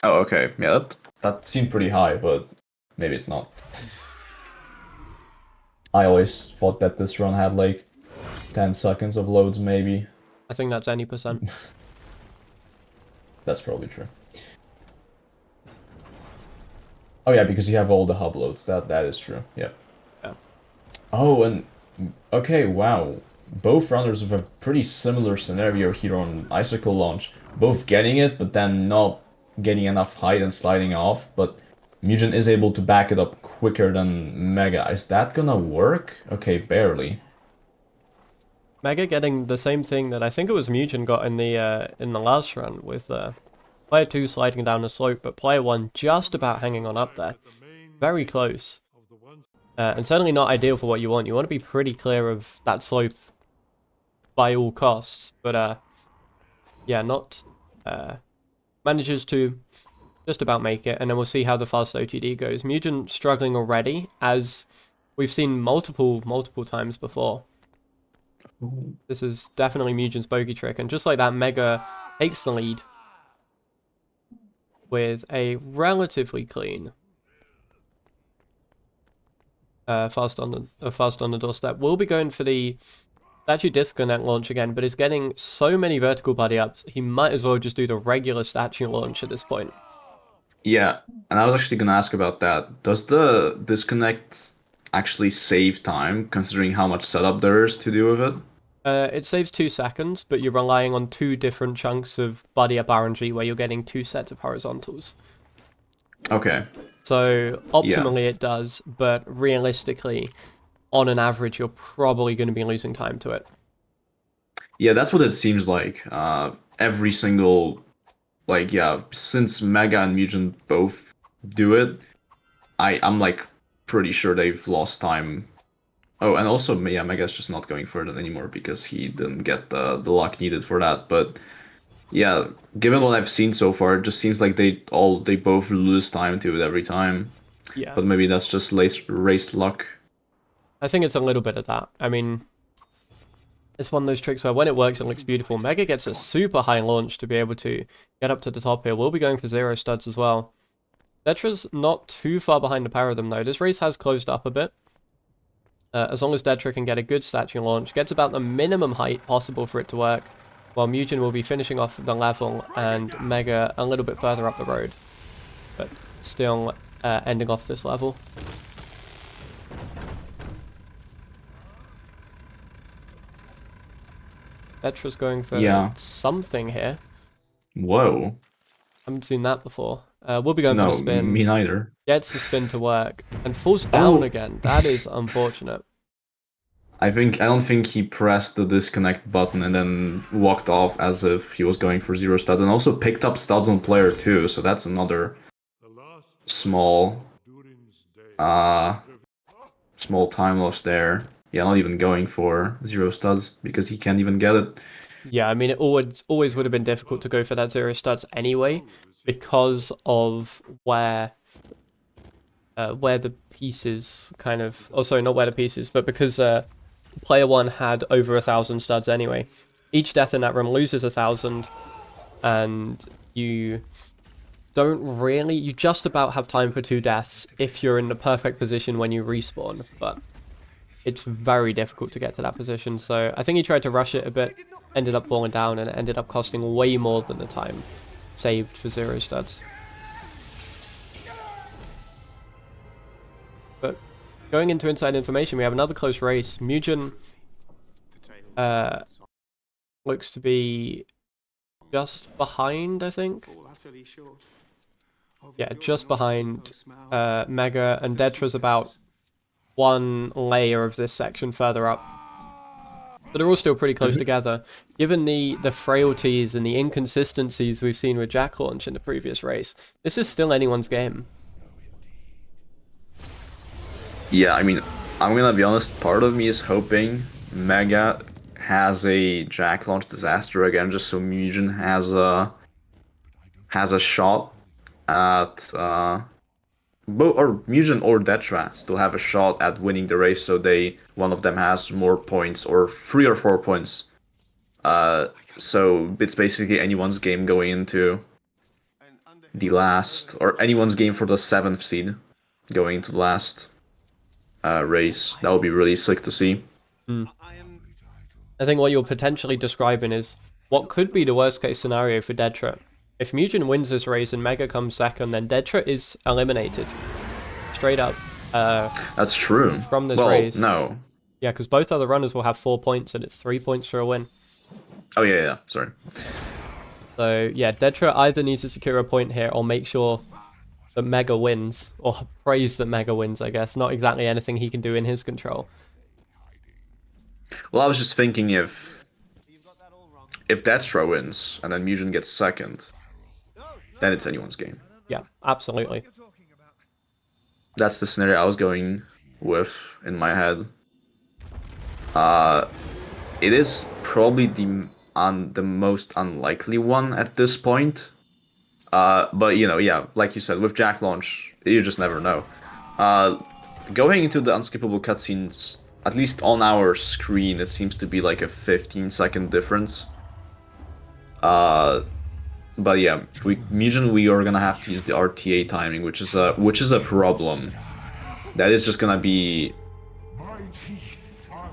Oh, okay. Yeah, that seemed pretty high, but maybe it's not. I always thought that this run had like 10 seconds of loads, maybe. I think that's any percent. That's probably true. Oh yeah, because you have all the hub loads. That is true. Yeah. Yeah. Oh, and okay, wow. Both runners have a pretty similar scenario here on Icicle launch. Both getting it, but then not getting enough height and sliding off. But Mugen is able to back it up quicker than Mega. Is that gonna work? Okay, barely. Mega getting the same thing that I think it was Mugen got in the last run, with player 2 sliding down the slope, but player 1 just about hanging on up there. Very close. And certainly not ideal for what you want. You want to be pretty clear of that slope by all costs. But yeah, not manages to just about make it, and then we'll see how the fast OTD goes. Mugen struggling already, as we've seen multiple times before. This is definitely Mugen's bogey trick, and just like that, Mega takes the lead with a relatively clean fast on the doorstep. We'll be going for the statue disconnect launch again, but is getting so many vertical buddy ups, he might as well just do the regular statue launch at this point. Yeah, and I was actually gonna ask about that. Does the disconnect actually save time, considering how much setup there is to do with it? It saves 2 seconds, but you're relying on 2 different chunks of buddy up RNG where you're getting 2 sets of horizontals. Okay. So optimally it does, but realistically, on an average, you're probably going to be losing time to it. Yeah, that's what it seems like. Every single, like, yeah, since Mega and Mugen both do it, I'm like pretty sure they've lost time. Oh, and also, yeah, Mega's just not going for it anymore because he didn't get the luck needed for that. But yeah, given what I've seen so far, it just seems like they both lose time to it every time. Yeah. But maybe that's just race luck. I think it's a little bit of that. I mean, it's one of those tricks where when it works, it looks beautiful. Mega gets a super high launch to be able to get up to the top here. We'll be going for 0 studs as well. Deadtra's not too far behind the pair of them, though. This race has closed up a bit. As long as Deadtra can get a good statue launch, gets about the minimum height possible for it to work, while Mugen will be finishing off the level and Mega a little bit further up the road. But still ending off this level. Deadtra's going for something here. Whoa. Haven't seen that before. We'll be going for the spin. No, me neither. Gets the spin to work and falls down again. That is unfortunate. I don't think he pressed the disconnect button and then walked off as if he was going for 0 studs, and also picked up studs on player 2, so that's another small small time loss there. Yeah, not even going for 0 studs because he can't even get it. Yeah, I mean, it always would have been difficult to go for that 0 studs anyway, because of where the pieces kind of... Oh, sorry, not where the pieces, but because player 1 had over 1,000 studs anyway. Each death in that run loses 1,000, and you just about have time for 2 deaths if you're in the perfect position when you respawn, but it's very difficult to get to that position. So I think he tried to rush it a bit, ended up falling down, and it ended up costing way more than the time saved for Zero Studs. But going into inside information, we have another close race. Mugen looks to be just behind, I think. Yeah, just behind Mega, and Deadtra's about one layer of this section further up. But they're all still pretty close together. Given the frailties and the inconsistencies we've seen with Jack Launch in the previous race, this is still anyone's game. Yeah, I mean, I'm gonna be honest, part of me is hoping Mega has a Jack Launch disaster again, just so Mugen has a shot at both, or Mugen or Deadtra still have a shot at winning the race, so one of them has more points, or 3 or 4 points. So it's basically anyone's game going into the last, or anyone's game for the 7th seed going into the last race. That would be really sick to see. I think what you're potentially describing is what could be the worst case scenario for Deadtra. If Mugen wins this race and Mega comes second, then Deadtra is eliminated. Straight up. That's true. From this race. No. Yeah, because both other runners will have 4 points and it's 3 points for a win. Oh, yeah, sorry. So, yeah, Deadtra either needs to secure a point here or make sure that Mega wins. Or praise that Mega wins, I guess. Not exactly anything he can do in his control. Well, I was just thinking if Deadtra wins and then Mugen gets second, then it's anyone's game. Yeah, absolutely. That's the scenario I was going with in my head. It is probably the most unlikely one at this point. But you know, yeah, like you said, with Jack Launch, you just never know. Going into the unskippable cutscenes, at least on our screen, it seems to be like a 15-second difference. But yeah, Mugen, we are gonna have to use the RTA timing, which is a problem. That is just gonna be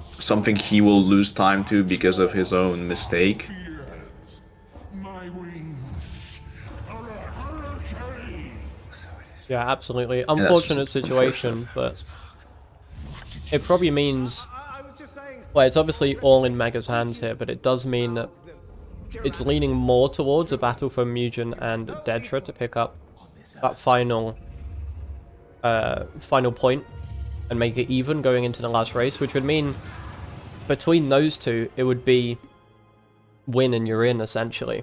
something he will lose time to because of his own mistake. Yeah, absolutely. Unfortunate situation, but it probably means... Well, it's obviously all in Mega's hands here, but it does mean that it's leaning more towards a battle for Mugen and Deadtra to pick up that final point and make it even going into the last race, which would mean between those two, it would be win and you're in, essentially.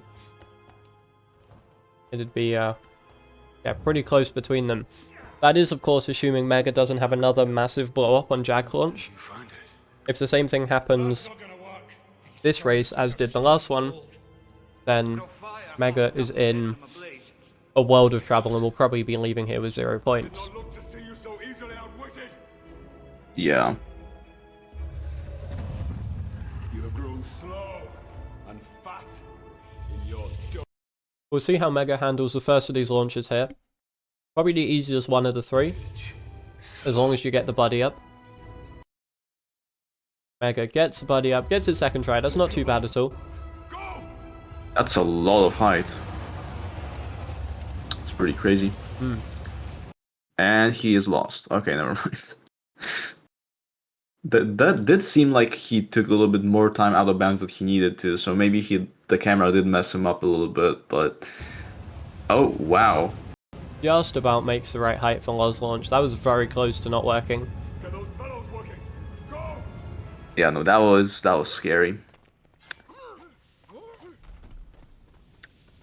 It'd be, yeah, pretty close between them. That is, of course, assuming Mega doesn't have another massive blow-up on Jack Launch. If the same thing happens this race as did the last one, then Mega is in a world of trouble and will probably be leaving here with 0 points. Yeah. You have grown slow and fat in your We'll see how Mega handles the first of these launches here. Probably the easiest one of the 3, as long as you get the buddy up. Mega gets the buddy up, gets his second try, that's not too bad at all. That's a lot of height. It's pretty crazy. And he is lost. Okay, never mind. That did seem like he took a little bit more time out of bounds than he needed to, so maybe the camera did mess him up a little bit, but... Oh, wow. Just about makes the right height for Loz launch. That was very close to not working. Get those bellows working. Go! Yeah, no, that was scary.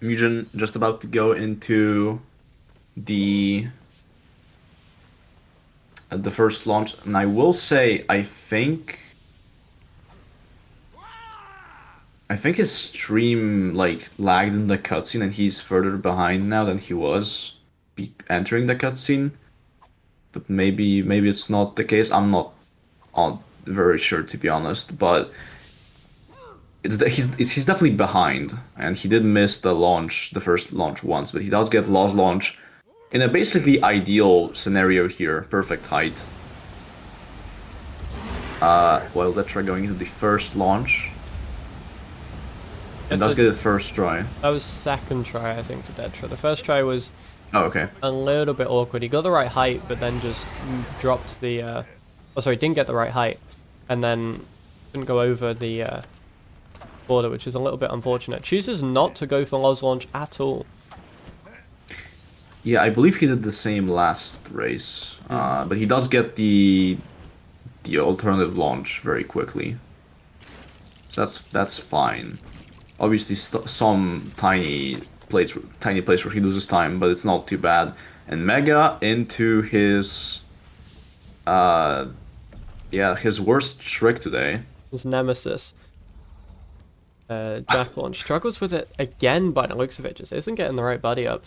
Mugen just about to go into the first launch, and I will say I think his stream like lagged in the cutscene, and he's further behind now than he was entering the cutscene. But maybe it's not the case. I'm not very sure, to be honest, but he's definitely behind, and he did miss the first launch once, but he does get Lost launch in a basically ideal scenario here, perfect height. While Deadtra going into the first launch. And It's does a- get it first try. That was second try, I think, for Deadtra. The first try was Oh, okay. a little bit awkward. He got the right height, but then just dropped the... oh, sorry, didn't get the right height. And then couldn't go over the border, which is a little bit unfortunate. Chooses not to go for Loz launch at all. Yeah, I believe he did the same last race. But he does get the alternative launch very quickly. So that's fine. Obviously, some tiny place where he loses time, but it's not too bad. And Mega into his his worst trick today. His nemesis. Jack launch. Struggles with it again by the looks of it. Just isn't getting the right buddy up.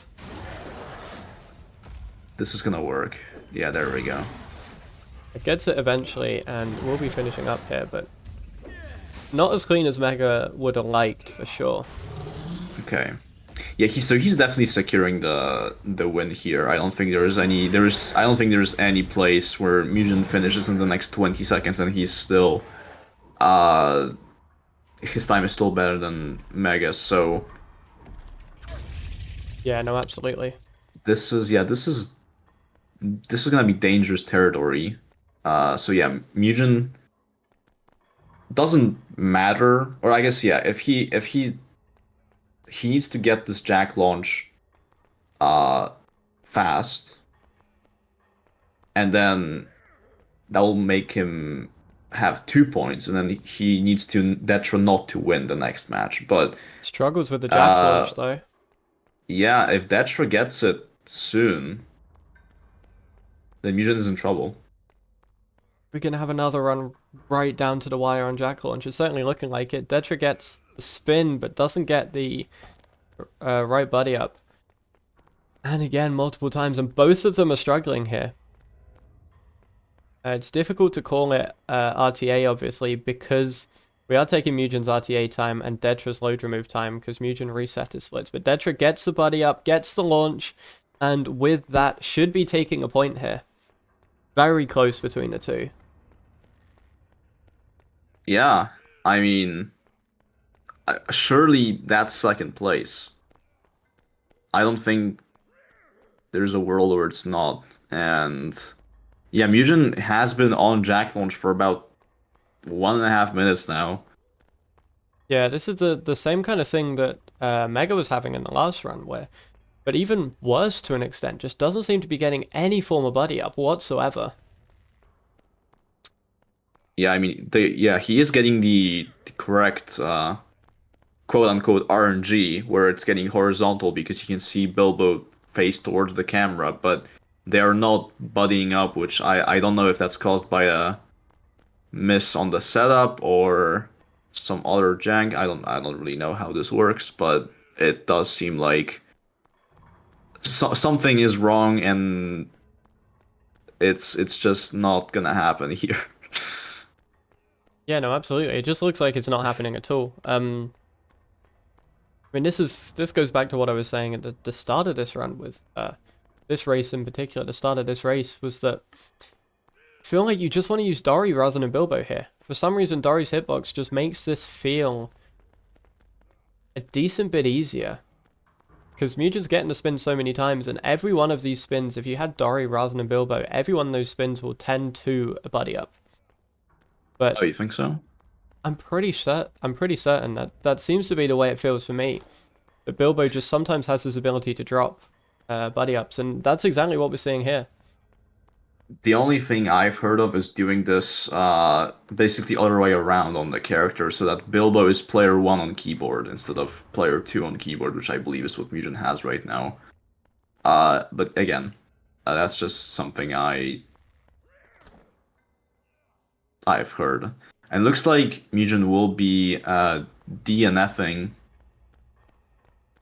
This is gonna work. Yeah, there we go. It gets it eventually, and we'll be finishing up here, but not as clean as Mega would have liked, for sure. Okay. Yeah, he's definitely securing the win here. I don't think there's any place where Mugen finishes in the next 20 seconds and he's still his time is still better than Mega, so Yeah, no, absolutely. this is gonna be dangerous territory. So yeah, Mugen doesn't matter, or I guess yeah, if he needs to get this Jack launch fast, and then that will make him have 2 points, and then he needs to Deadtra not to win the next match. But Struggles with the Jack launch, though. yeah, if Deadtra gets it soon, then Mugen is in trouble. We're going to have another run right down to the wire on Jack launch. It's certainly looking like it. Deadtra gets the spin, but doesn't get the right buddy up. And again, multiple times, and both of them are struggling here. It's difficult to call it RTA, obviously, because we are taking Mugen's RTA time and Deadtra's load remove time, because Mugen reset his splits. But Deadtra gets the buddy up, gets the launch, and with that, should be taking a point here. Very close between the two. Yeah, I mean, surely that's second place. I don't think there's a world where it's not. And yeah, Mugen has been on Jack launch for about 1.5 minutes now. Yeah, this is the same kind of thing that Mega was having in the last run, but even worse to an extent, just doesn't seem to be getting any form of buddy up whatsoever. Yeah, I mean, he is getting the correct quote-unquote RNG, where it's getting horizontal because you can see Bilbo face towards the camera, but they are not buddying up, which I don't know if that's caused by a miss on the setup or some other jank. I don't really know how this works, but it does seem like something is wrong, and it's just not gonna happen here. Yeah, no, absolutely. It just looks like it's not happening at all. I mean, this goes back to what I was saying at the start of this run with this race in particular. The start of this race was that I feel like you just want to use Dory rather than Bilbo here. For some reason, Dory's hitbox just makes this feel a decent bit easier. Because Mugen's getting to spin so many times, and every one of these spins, if you had Dory rather than Bilbo, every one of those spins will tend to a buddy up. But Oh, you think so? I'm pretty certain that that seems to be the way it feels for me. That Bilbo just sometimes has this ability to drop buddy ups, and that's exactly what we're seeing here. The only thing I've heard of is doing this basically other way around on the character, so that Bilbo is player 1 on keyboard instead of player 2 on keyboard, which I believe is what Mugen has right now. But again, that's just something I've heard. And looks like Mugen will be DNFing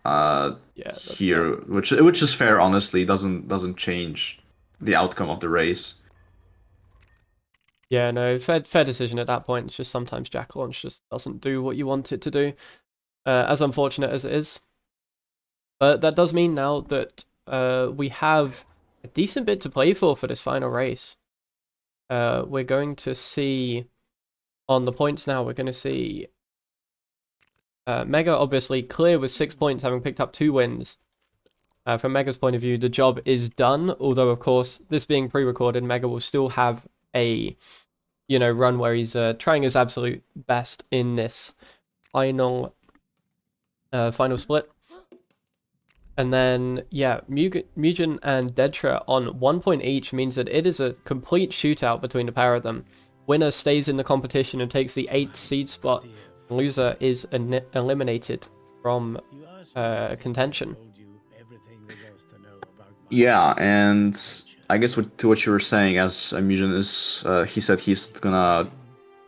Yeah, that's here, fair. which is fair, honestly. Doesn't change the outcome of the race. Yeah, no, fair decision at that point. It's just sometimes Jack launch just doesn't do what you want it to do, as unfortunate as it is. But that does mean now that we have a decent bit to play for this final race. We're going to see on the points now, we're going to see Mega obviously clear with 6 points, having picked up 2 wins. From Mega's point of view, the job is done, although, of course, this being pre-recorded, Mega will still have a, run where he's trying his absolute best in this final split. And then, yeah, Mugen and Deadtra on 1 point each means that it is a complete shootout between the pair of them. Winner stays in the competition and takes the 8th seed spot. Loser is eliminated from contention. Yeah, and I guess to what you were saying, as Mugen is, he said he's gonna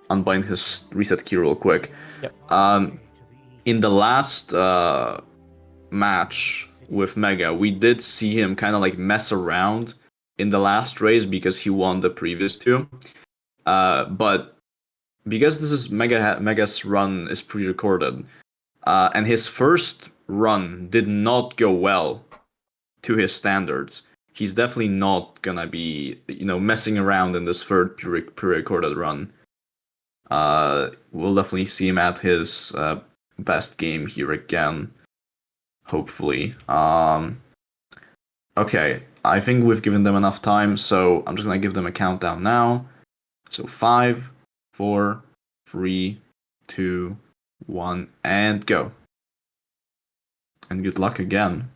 unbind his reset key real quick. Yep. In the last match with Mega, we did see him kind of like mess around in the last race because he won the previous 2. But because this is Mega's run is pre-recorded, and his first run did not go well to his standards, he's definitely not gonna be, messing around in this third pre-recorded run. We'll definitely see him at his best game here again, hopefully. Okay, I think we've given them enough time, so I'm just gonna give them a countdown now. So 5, 4, 3, 2, 1, and go. And good luck again.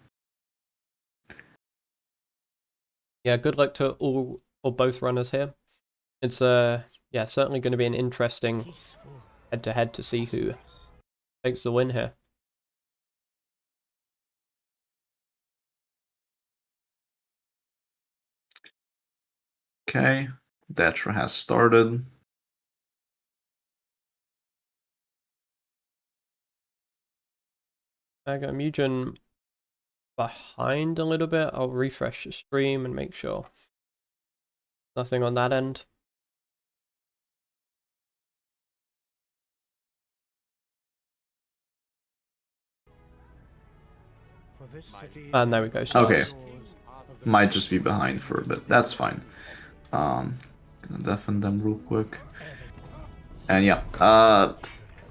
Yeah, good luck to all or both runners here. It's certainly going to be an interesting head-to-head to see who takes the win here. Okay, Deadtra has started. I got Mugen behind a little bit. I'll refresh the stream and make sure nothing on that end. And there we go. Okay, might just be behind for a bit. That's fine. Gonna deafen them real quick. And yeah,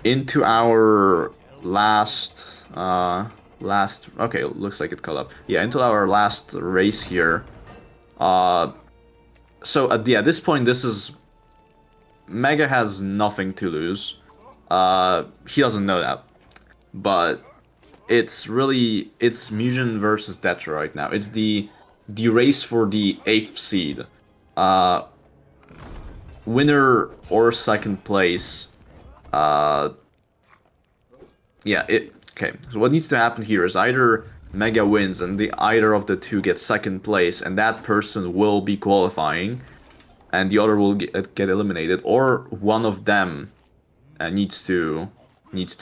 into our last okay, looks like it caught up. Yeah, into our last race here. So at this point, this is Mega has nothing to lose. He doesn't know that, but it's Mugen versus Deadtra right now. It's the race for the 8th seed. Winner or second place. Okay. So what needs to happen here is either Mega wins and either of the two gets second place, and that person will be qualifying, and the other will get eliminated, or one of them needs to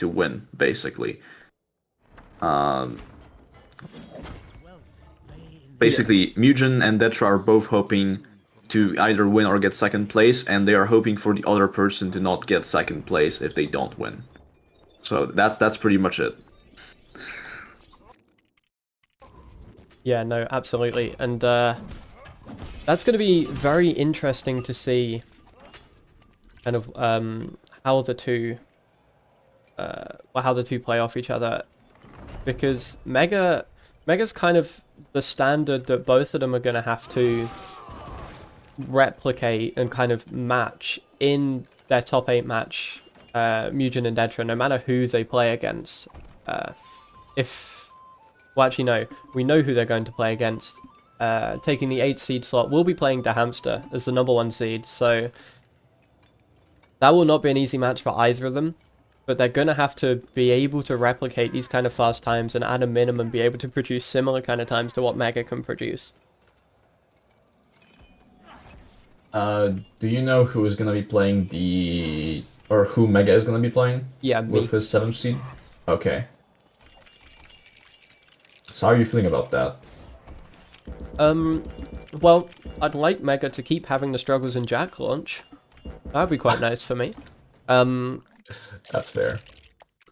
win, basically. Basically, Mugen and Deadtra are both hoping to either win or get second place, and they are hoping for the other person to not get second place if they don't win. So that's pretty much it. Yeah, no, absolutely. And that's going to be very interesting to see kind of how the two play off each other, because Mega's kind of the standard that both of them are going to have to replicate and kind of match in their top 8 match, Mugen and Deadtra, no matter who they play against. Well, actually, no, we know who they're going to play against. Taking the 8th seed slot, we'll be playing the Hamster as the number 1 seed, so that will not be an easy match for either of them, but they're going to have to be able to replicate these kind of fast times and at a minimum be able to produce similar kind of times to what Mega can produce. Do you know who is going to be playing or who Mega is going to be playing? Yeah, me. With his 7th seed? Okay. So how are you feeling about that? Well, I'd like Mega to keep having the struggles in Jack launch. That'd be quite nice for me. That's fair.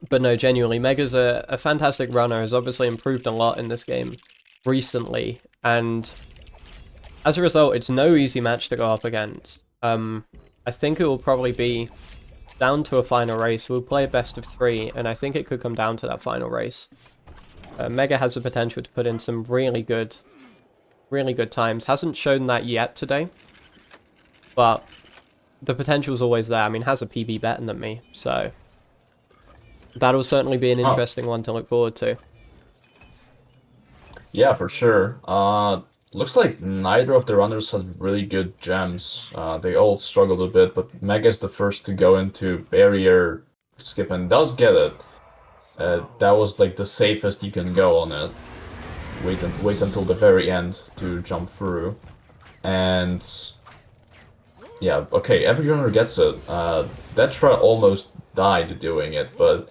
But no, genuinely, Mega's a fantastic runner, has obviously improved a lot in this game recently, and as a result, it's no easy match to go up against. I think it will probably be down to a final race. We'll play a best of 3, and I think it could come down to that final race. Mega has the potential to put in some really good times. Hasn't shown that yet today, but the potential's always there. I mean, has a PB better than me, so that'll certainly be an interesting one to look forward to. Yeah, for sure. Looks like neither of the runners had really good gems. They all struggled a bit, but Mega's the first to go into barrier skip and does get it. That was like the safest you can go on it. Wait until the very end to jump through. And yeah, okay, every runner gets it. Deadtra almost died doing it, but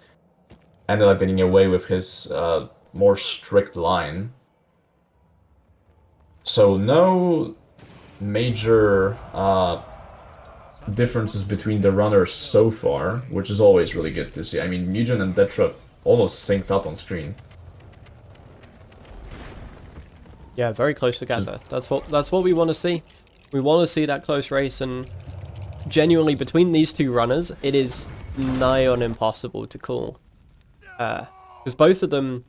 ended up getting away with his more strict line. So no major differences between the runners so far, which is always really good to see. I mean, Mugen and Deadtra almost synced up on screen. Yeah, very close together. That's what we want to see. We want to see that close race, and genuinely between these two runners, it is nigh on impossible to call. Because both of them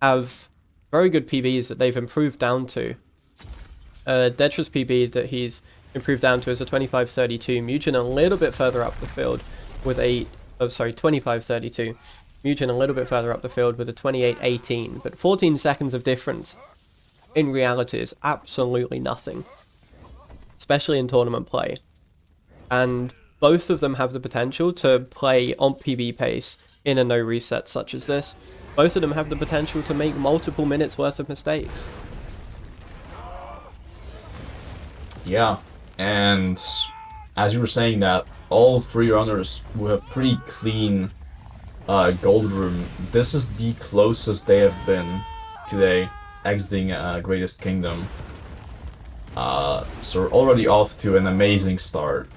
have very good PBs that they've improved down to. Detra's PB that he's improved down to is a 25.32. Mugen a little bit further up the field with a... Oh, sorry, 25.32. Mugen a little bit further up the field with a 28.18. But 14 seconds of difference in reality is absolutely nothing. Especially in tournament play. And both of them have the potential to play on PB pace in a no reset such as this. Both of them have the potential to make multiple minutes worth of mistakes. Yeah, and as you were saying that, all three runners with a pretty clean gold room. This is the closest they have been today, exiting Greatest Kingdom. So we're already off to an amazing start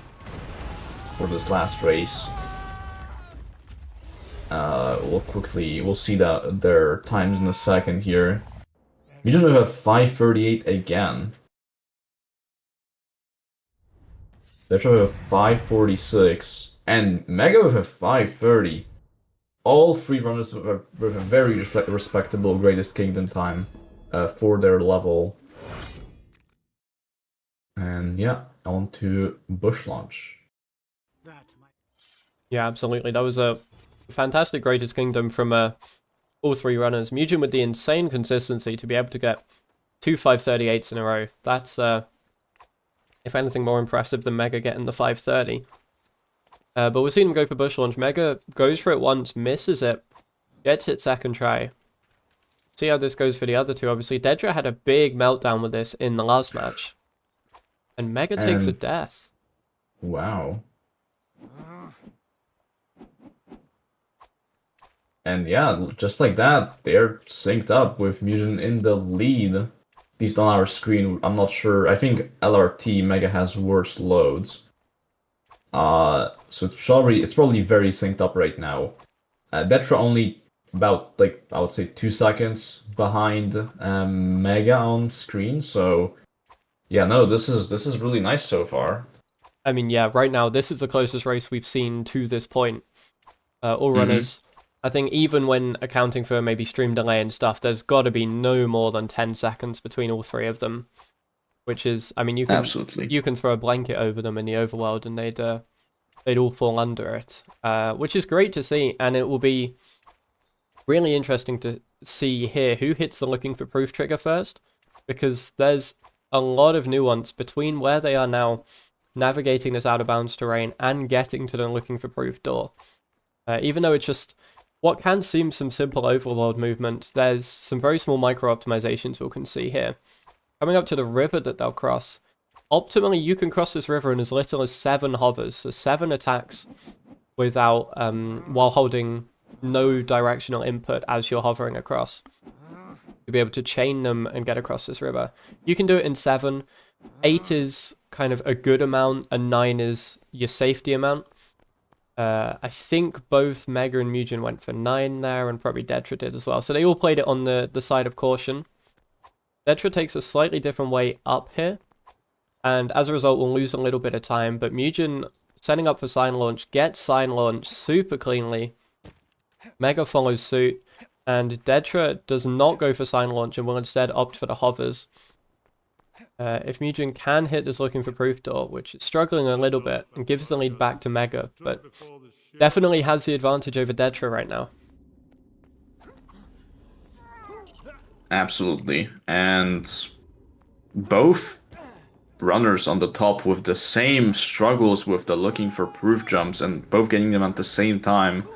for this last race. We'll see their times in a second here. Mugen will have 5:38 again. Deadtra will have 5:46, and Mega will have 5:30. All three runners with a very respectable Greatest Kingdom time for their level. And yeah, on to Bush Launch. Yeah, absolutely. That was a fantastic Greatest Kingdom from all three runners. Mugen with the insane consistency to be able to get 2 5:38s in a row. That's, if anything, more impressive than Mega getting the 5:30. But we'll see him go for Bush Launch. Mega goes for it once, misses it, gets it second try. See how this goes for the other two. Obviously, Deadtra had a big meltdown with this in the last match. And Mega takes a death. Wow. And yeah, just like that, they're synced up with Mugen in the lead. At least on our screen, I'm not sure. I think LRT Mega has worse loads. So it's probably very synced up right now. Deadtra only about, like, I would say 2 seconds behind Mega on screen. So yeah, no, this is really nice so far. I mean, yeah, right now this is the closest race we've seen to this point. All runners. I think even when accounting for maybe stream delay and stuff, there's got to be no more than 10 seconds between all three of them. Which is, I mean, you can throw a blanket over them in the overworld and they'd all fall under it. Which is great to see, and it will be really interesting to see here who hits the looking for proof trigger first, because there's a lot of nuance between where they are now navigating this out of bounds terrain and getting to the looking for proof door. Even though it's just what can seem some simple overworld movement, there's some very small micro optimizations we can see here. Coming up to the river that they'll cross, optimally you can cross this river in as little as 7 hovers, so 7 attacks without while holding no directional input as you're hovering across. You'll be able to chain them and get across this river. You can do it in 7. 8 is kind of a good amount, and 9 is your safety amount. I think both Mega and Mugen went for 9 there, and probably Deadtra did as well. So they all played it on the side of caution. Deadtra takes a slightly different way up here, and as a result we'll lose a little bit of time, but Mugen setting up for sign launch, gets sign launch super cleanly. Mega follows suit, and Deadtra does not go for sign launch and will instead opt for the hovers. If Mugen can hit this looking for proof door, which is struggling a little bit, and gives the lead back to Mega, but definitely has the advantage over Deadtra right now. Absolutely. And both runners on the top with the same struggles with the looking for proof jumps and both getting them at the same time.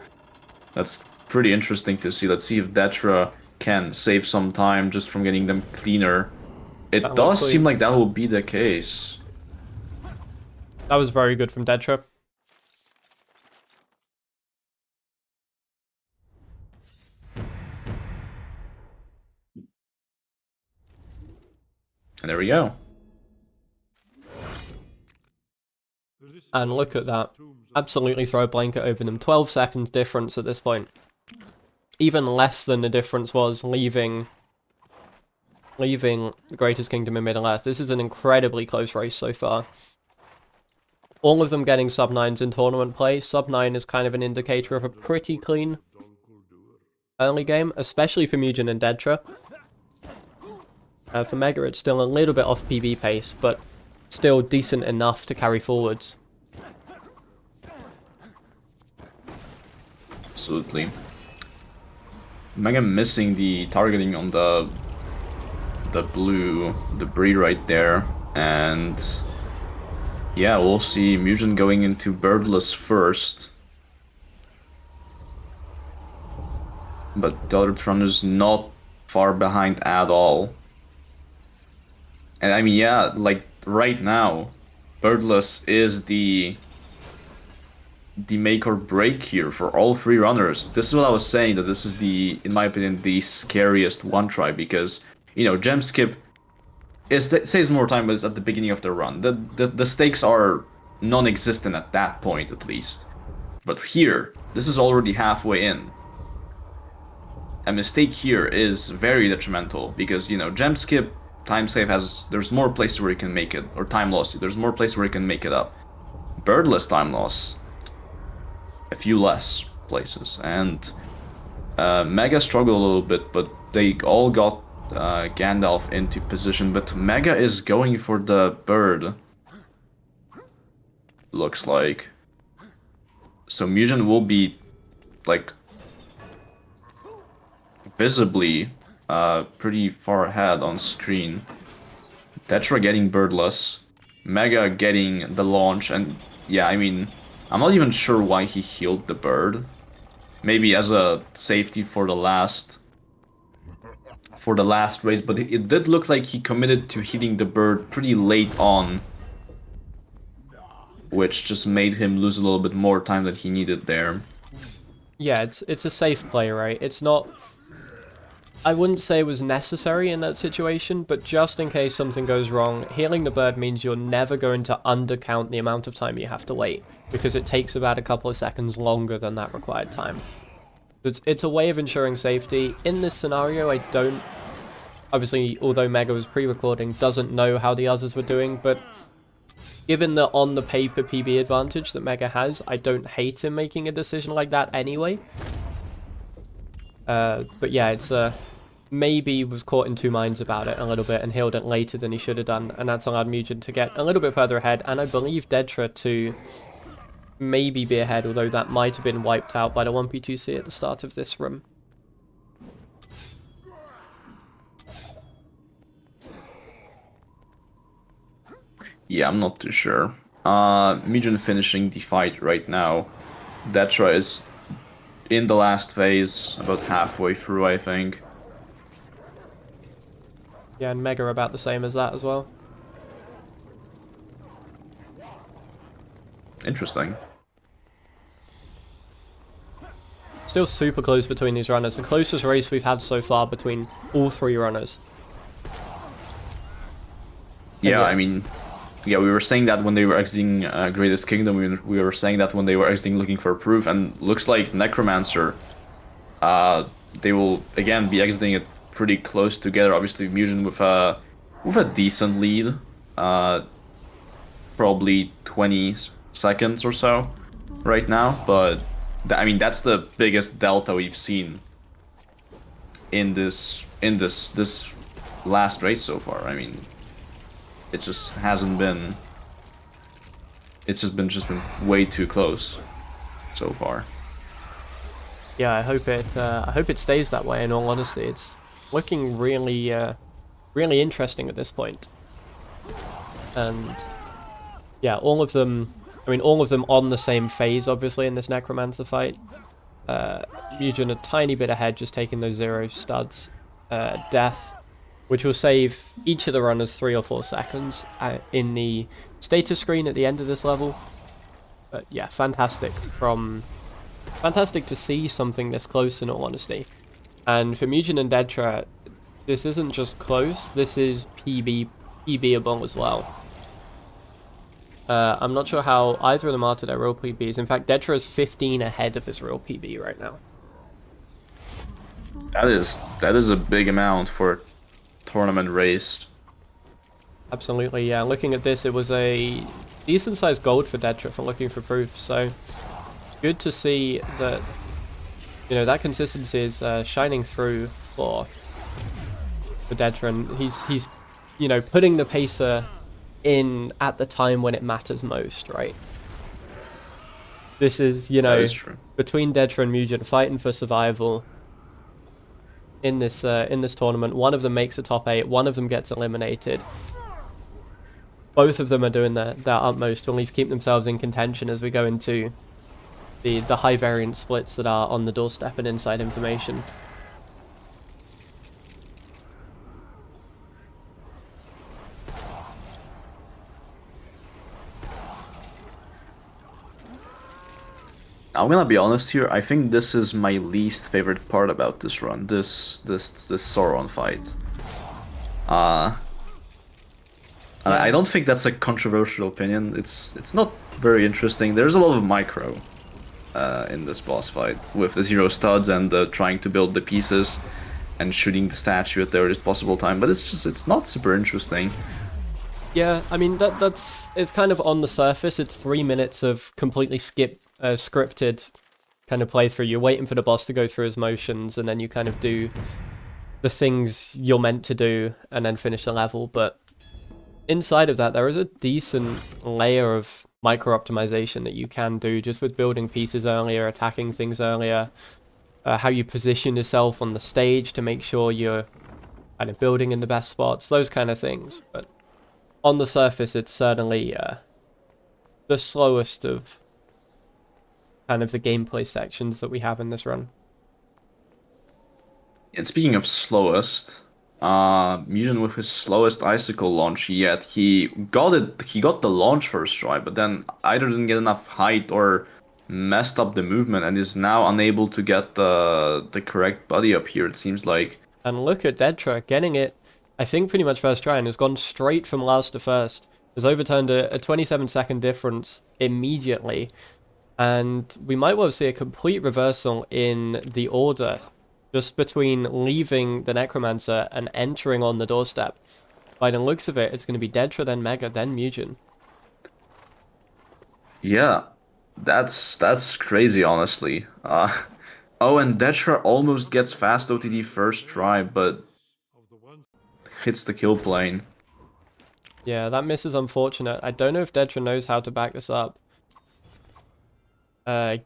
That's pretty interesting to see. Let's see if Deadtra can save some time just from getting them cleaner. It does seem like that will be the case. That was very good from Deadtra. And there we go. And look at that. Absolutely throw a blanket over them. 12 seconds difference at this point. Even less than the difference was leaving the Greatest Kingdom in Middle-earth. This is an incredibly close race so far. All of them getting sub-9s in tournament play. Sub-9 is kind of an indicator of a pretty clean early game, especially for Mugen and Deadtra. For Mega, it's still a little bit off PB pace, but still decent enough to carry forwards. Absolutely. Mega missing the targeting on the blue debris right there, and yeah, we'll see Mugen going into birdless first. But Deadtra is not far behind at all. And I mean, yeah, like right now, birdless is the make or break here for all three runners. This is what I was saying, that this is in my opinion, the scariest one try, because, you know, gem skip saves more time, but it's at the beginning of the run. The stakes are non-existent at that point, at least. But here, this is already halfway in. A mistake here is very detrimental, because, you know, gem skip, time save there's more places where you can make it, or time loss, there's more places where you can make it up. Birdless time loss, a few less places, and Mega struggled a little bit, but they all got Gandalf into position, but Mega is going for the bird, looks like. So Mugen will be, like, visibly pretty far ahead on screen. Deadtra getting birdless, Mega getting the launch, and yeah, I mean, I'm not even sure why he healed the bird. Maybe as a safety for the last race, but it did look like he committed to hitting the bird pretty late on, which just made him lose a little bit more time than he needed there. Yeah, it's a safe play, right? It's not... I wouldn't say it was necessary in that situation, but just in case something goes wrong, healing the bird means you're never going to undercount the amount of time you have to wait, because it takes about a couple of seconds longer than that required time. It's a way of ensuring safety. In this scenario, I don't... Obviously, although Mega was pre-recording, doesn't know how the others were doing, but given the on-the-paper PB advantage that Mega has, I don't hate him making a decision like that anyway. But yeah, it's maybe was caught in two minds about it a little bit and healed it later than he should have done, and that's allowed Mugen to get a little bit further ahead, and I believe Deadtra to maybe be ahead, although that might have been wiped out by the 1P2C at the start of this room. Yeah, I'm not too sure. Mugen finishing the fight right now. Deadtra is in the last phase, about halfway through, I think. Yeah, and Mega about the same as that as well. Interesting. Still super close between these runners. The closest race we've had so far between all three runners. Yeah, I mean, yeah, we were saying that when they were exiting Greatest Kingdom, we were saying that when they were exiting looking for proof, and looks like Necromancer, they will again be exiting it pretty close together. Obviously, Mugen with a decent lead, probably 20 seconds or so right now, but I mean that's the biggest delta we've seen in this last race so far. I mean, it just hasn't been. It's just been way too close so far. Yeah, I hope it stays that way. In all honesty, it's looking really really interesting at this point. And yeah, all of them. I mean, all of them on the same phase, obviously, in this Necromancer fight. Mugen a tiny bit ahead, just taking those 0 studs. Death, which will save each of the runners 3 or 4 seconds in the status screen at the end of this level. But yeah, fantastic to see something this close, in all honesty. And for Mugen and Deadtra, this isn't just close, this is PBable as well. I'm not sure how either of them are to their real PBs. In fact, Deadtra is 15 ahead of his real PB right now. That is a big amount for a tournament race. Absolutely, yeah. Looking at this, it was a decent-sized gold for Deadtra for looking for proof. So good to see that, you know, that consistency is shining through for Deadtra, and he's you know, putting the pacer in at the time when it matters most, right? This is, you know, between Deadtra and Mugen fighting for survival in this tournament. One of them makes a top 8, one of them gets eliminated. Both of them are doing their utmost to at least keep themselves in contention as we go into the high variance splits that are on the doorstep and inside information. I'm gonna be honest here. I think this is my least favorite part about this run. This Sauron fight. I don't think that's a controversial opinion. It's not very interesting. There's a lot of micro in this boss fight with the 0 studs and trying to build the pieces and shooting the statue at the earliest possible time. But it's not super interesting. Yeah, I mean it's kind of on the surface. It's 3 minutes of completely scripted kind of playthrough. You're waiting for the boss to go through his motions, and then you kind of do the things you're meant to do, and then finish the level. But inside of that, there is a decent layer of micro optimization that you can do just with building pieces earlier, attacking things earlier, how you position yourself on the stage to make sure you're kind of building in the best spots, those kind of things. But on the surface, it's certainly the slowest of kind of the gameplay sections that we have in this run. And speaking of slowest, Mugen with his slowest icicle launch yet, he got the launch first try, but then either didn't get enough height or messed up the movement and is now unable to get the correct body up here, it seems like. And look at Deadtra getting it, I think pretty much first try, and has gone straight from last to first. Has overturned a 27-second difference immediately. And we might well see a complete reversal in the order just between leaving the Necromancer and entering on the doorstep. By the looks of it, it's going to be Deadtra, then Mega, then Mugen. Yeah, that's crazy, honestly. Oh, and Deadtra almost gets fast OTD first try, but hits the kill plane. Yeah, that miss is unfortunate. I don't know if Deadtra knows how to back this up.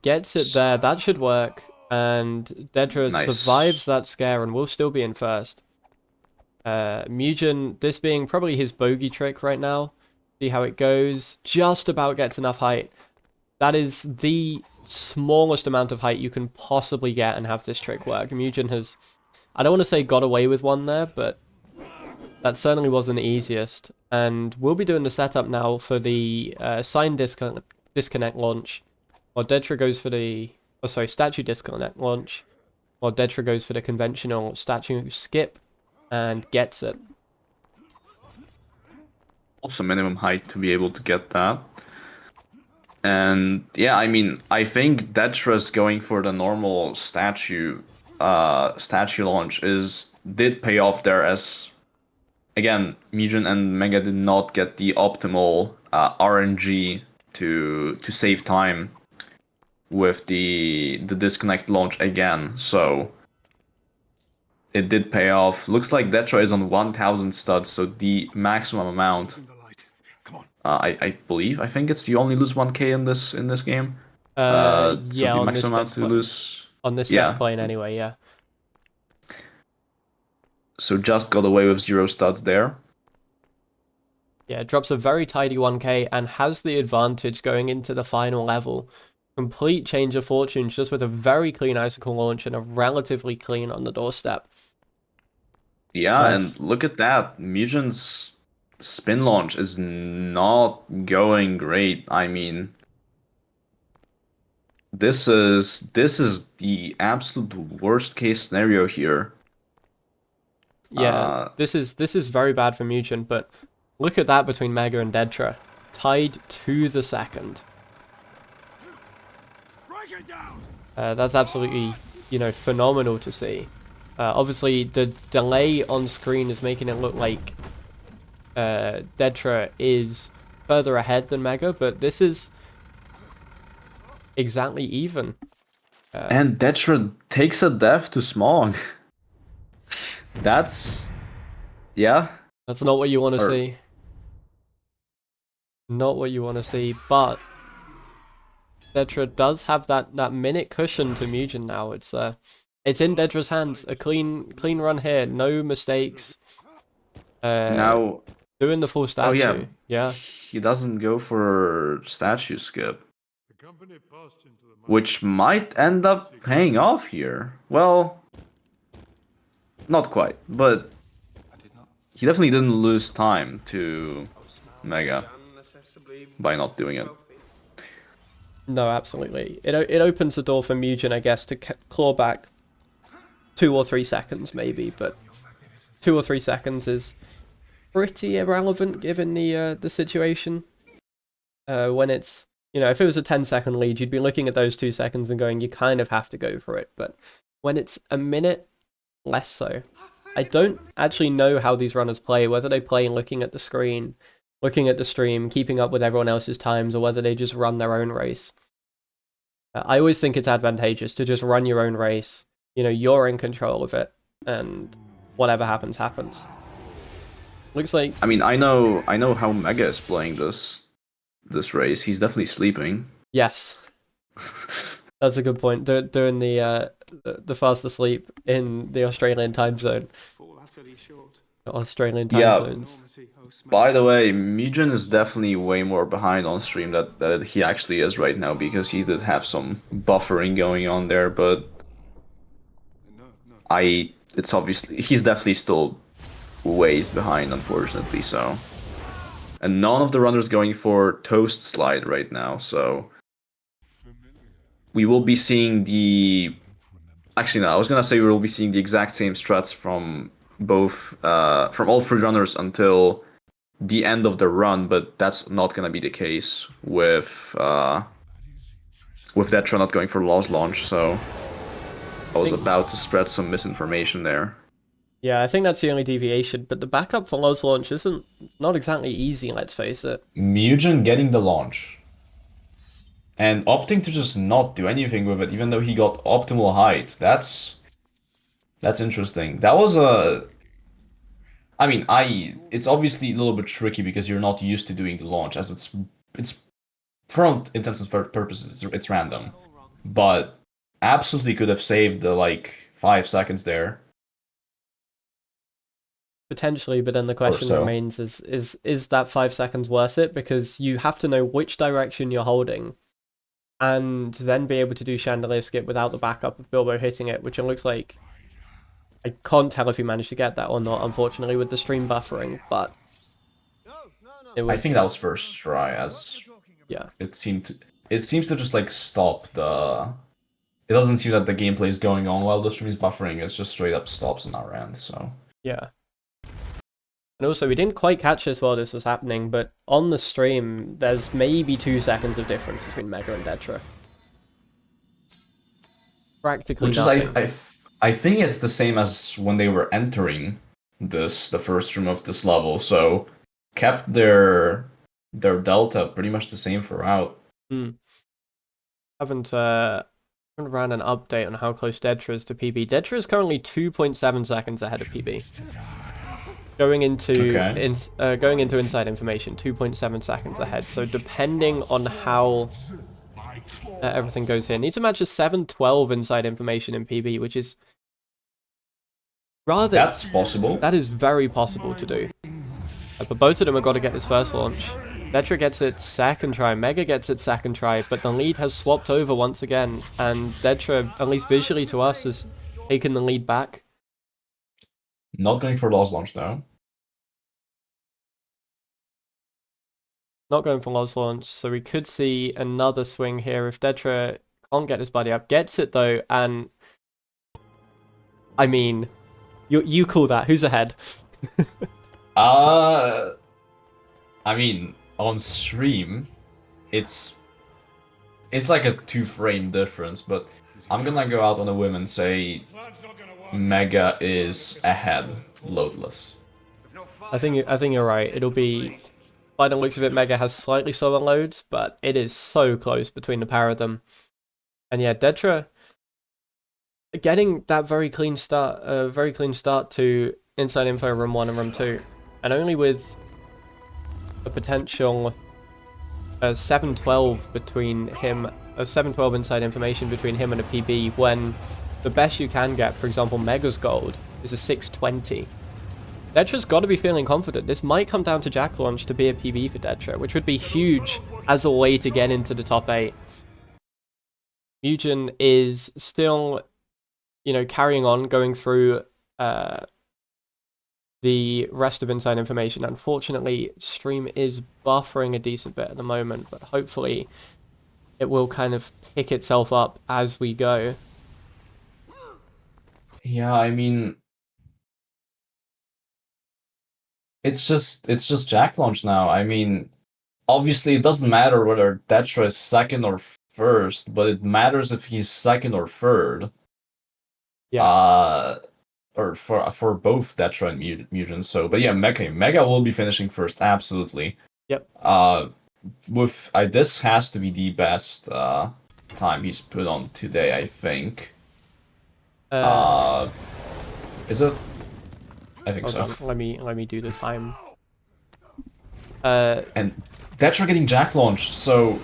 Gets it there. That should work. And Deadtra survives that scare and will still be in first. Mugen, this being probably his bogey trick right now. See how it goes. Just about gets enough height. That is the smallest amount of height you can possibly get and have this trick work. Mugen has, I don't want to say got away with one there, but that certainly wasn't the easiest. And we'll be doing the setup now for the sign disconnect launch. While Deadtra goes for the, statue disconnect launch. While Deadtra goes for the conventional statue skip and gets it. Also minimum height to be able to get that. And yeah, I mean, I think Deatra's going for the normal statue launch did pay off there, as again, Mugen and Mega did not get the optimal RNG to save time with the disconnect launch again. So it did pay off. Looks like Deadtra is on 1,000 studs, so the maximum amount. I think it's you only lose 1k in this game. So Yeah, the on this maximum amount to display. lose. On this Yeah. death plane anyway, yeah. So just got away with 0 studs there. Yeah, it drops a very tidy 1k and has the advantage going into the final level. Complete change of fortunes just with a very clean icicle launch and a relatively clean on the doorstep. Yeah, Nice. and look at that. Mugen's spin launch is not going great. I mean, this is the absolute worst case scenario here. Yeah, this is very bad for Mugen, but look at that between Mega and Deadtra. Tied to the second. That's absolutely, phenomenal to see. Obviously, the delay on screen is making it look like Deadtra is further ahead than Mega, but this is exactly even. And Deadtra takes a death to Smog. That's yeah. That's not what you want to Or- see. Not what you want to see, but Deadtra does have that minute cushion to Mugen now. It's in Dedra's hands. A clean run here, no mistakes. Now, Doing the full statue. yeah. Yeah. he doesn't go for statue skip, which might end up paying off here. Well, not quite, but he definitely didn't lose time to Mega by not doing it. No, absolutely. It opens the door for Mugen, I guess, to claw back 2 or 3 seconds maybe, but 2 or 3 seconds is pretty irrelevant given the situation. When it's, if it was a 10-second lead, you'd be looking at those 2 seconds and going, you kind of have to go for it. But when it's a minute, less so. I don't actually know how these runners play, whether they play looking at the screen, looking at the stream, keeping up with everyone else's times, or whether they just run their own race. I always think it's advantageous to just run your own race. You're in control of it, and whatever happens, happens. Looks like... I mean, I know how Mega is playing this race. He's definitely sleeping. Yes. That's a good point. Doing the fast asleep in the Australian time zone. Australian time zones. By the way, Mugen is definitely way more behind on stream that he actually is right now, because he did have some buffering going on there, but it's obviously he's definitely still ways behind, unfortunately. So, and none of the runners going for toast slide right now, so we will be seeing the... Actually, no, I was gonna say we will be seeing the exact same struts from both from all 3 runners until the end of the run, but that's not gonna be the case with Deadtra not going for Lost Launch. So I was about to spread some misinformation there. Yeah, I think that's the only deviation, but the backup for Lost Launch not exactly easy, let's face it. Mugen getting the launch and opting to just not do anything with it, even though he got optimal height. That's interesting. That was a... I mean, it's obviously a little bit tricky because you're not used to doing the launch, as it's for all intents and purposes it's random, but absolutely could have saved the 5 seconds there. Potentially, but then the question so. remains: is that 5 seconds worth it? Because you have to know which direction you're holding, and then be able to do chandelier skip without the backup of Bilbo hitting it, which it looks like... I can't tell if he managed to get that or not, unfortunately, with the stream buffering, but... I think that was first try, as... Yeah. It seems to just stop the... It doesn't seem that the gameplay is going on while the stream is buffering, it's just straight up stops on our end, so... Yeah. And also, we didn't quite catch this while this was happening, but on the stream, there's maybe 2 seconds of difference between Mega and Deadtra. Practically nothing. Which is, I think it's the same as when they were entering the first room of this level, so kept their their delta pretty much the same throughout. Haven't ran an update on how close Deadtra is to PB. Deadtra is currently 2.7 seconds ahead of PB. Going into inside information, 2.7 seconds ahead. So depending on how everything goes here, needs to match a 7:12 inside information in PB, which is rather... That's possible. That is very possible to do. But both of them have got to get this first launch. Deadtra gets its second try, Mega gets its second try, but the lead has swapped over once again, and Deadtra, at least visually to us, has taken the lead back. Not going for lost launch though. Not going for lost launch, so we could see another swing here if Deadtra can't get his buddy up. Gets it though, and I mean, you call that. Who's ahead? I mean, on stream, it's like a 2-frame difference, but I'm gonna go out on a whim and say Mega is ahead, loadless. I think you're right. It'll be, by the looks of it, Mega has slightly slower loads, but it is so close between the pair of them. And yeah, Deadtra getting that very clean start to inside info room 1 and room 2, and only with a potential 7:12 between him, 7:12 inside information between him and a PB, when the best you can get, for example, Mega's gold, is a 6:20. Deadtra's got to be feeling confident. This might come down to Jack launch to be a PB for Deadtra, which would be huge as a way to get into the top 8. Mugen is still, carrying on, going through the rest of inside information. Unfortunately, stream is buffering a decent bit at the moment, but hopefully it will kind of pick itself up as we go. Yeah, I mean, it's just Jack launch now. I mean, obviously it doesn't matter whether Deadtra is second or first, but it matters if he's second or third. Yeah. Or for both Deadtra and Mugen. So, but yeah, Mega will be finishing first, absolutely. Yep. This has to be the best time he's put on today, I think. Is it? I think so. Let me do the time. And Deadtra getting Jack launch, so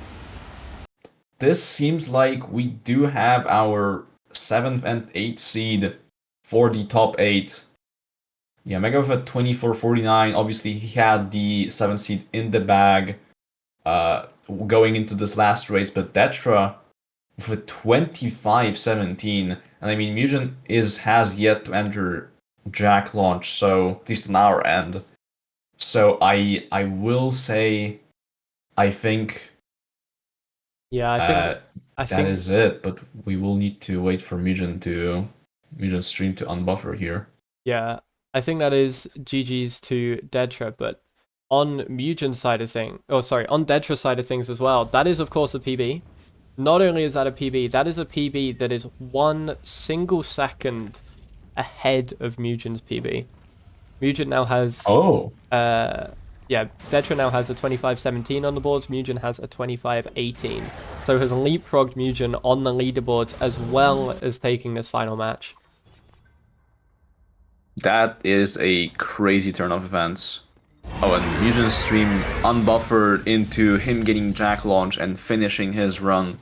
this seems like we do have our 7th and 8th seed for the top 8. Yeah, Mega with a 24-49. Obviously, he had the 7th seed in the bag going into this last race, but Deadtra with a 25-17. And I mean, Mugen has yet to enter Jack launch, so at least on our end. So I will say, I think. Yeah, I think that is it. But we will need to wait for Mugen stream to unbuffer here. Yeah, I think that is GG's to Deadtra, but on Mugen's side of things, on Deadtra's side of things as well, that is of course a PB. Not only is that a PB, that is a PB that is 1 single second ahead of Mugen's PB. Mugen now has... Deadtra now has a 25-17 on the boards, Mugen has a 25-18. So has leapfrogged Mugen on the leaderboards as well as taking this final match. That is a crazy turn of events. Oh, and Mugen's stream unbuffered into him getting Jack launch and finishing his run.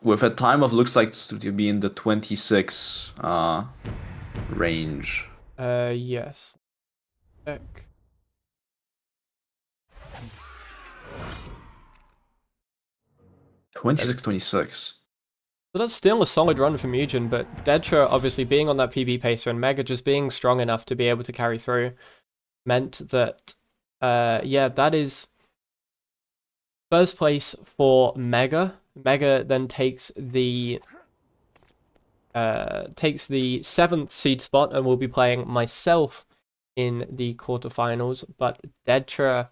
With a time of looks like to be in the 26 range. Yes. Check. $26.26. So that's still a solid run for Mugen, but Deadtra obviously being on that PB pacer and Mega just being strong enough to be able to carry through meant that, that is first place for Mega. Mega then takes the 7th seed spot and will be playing myself in the quarterfinals, but Deadtra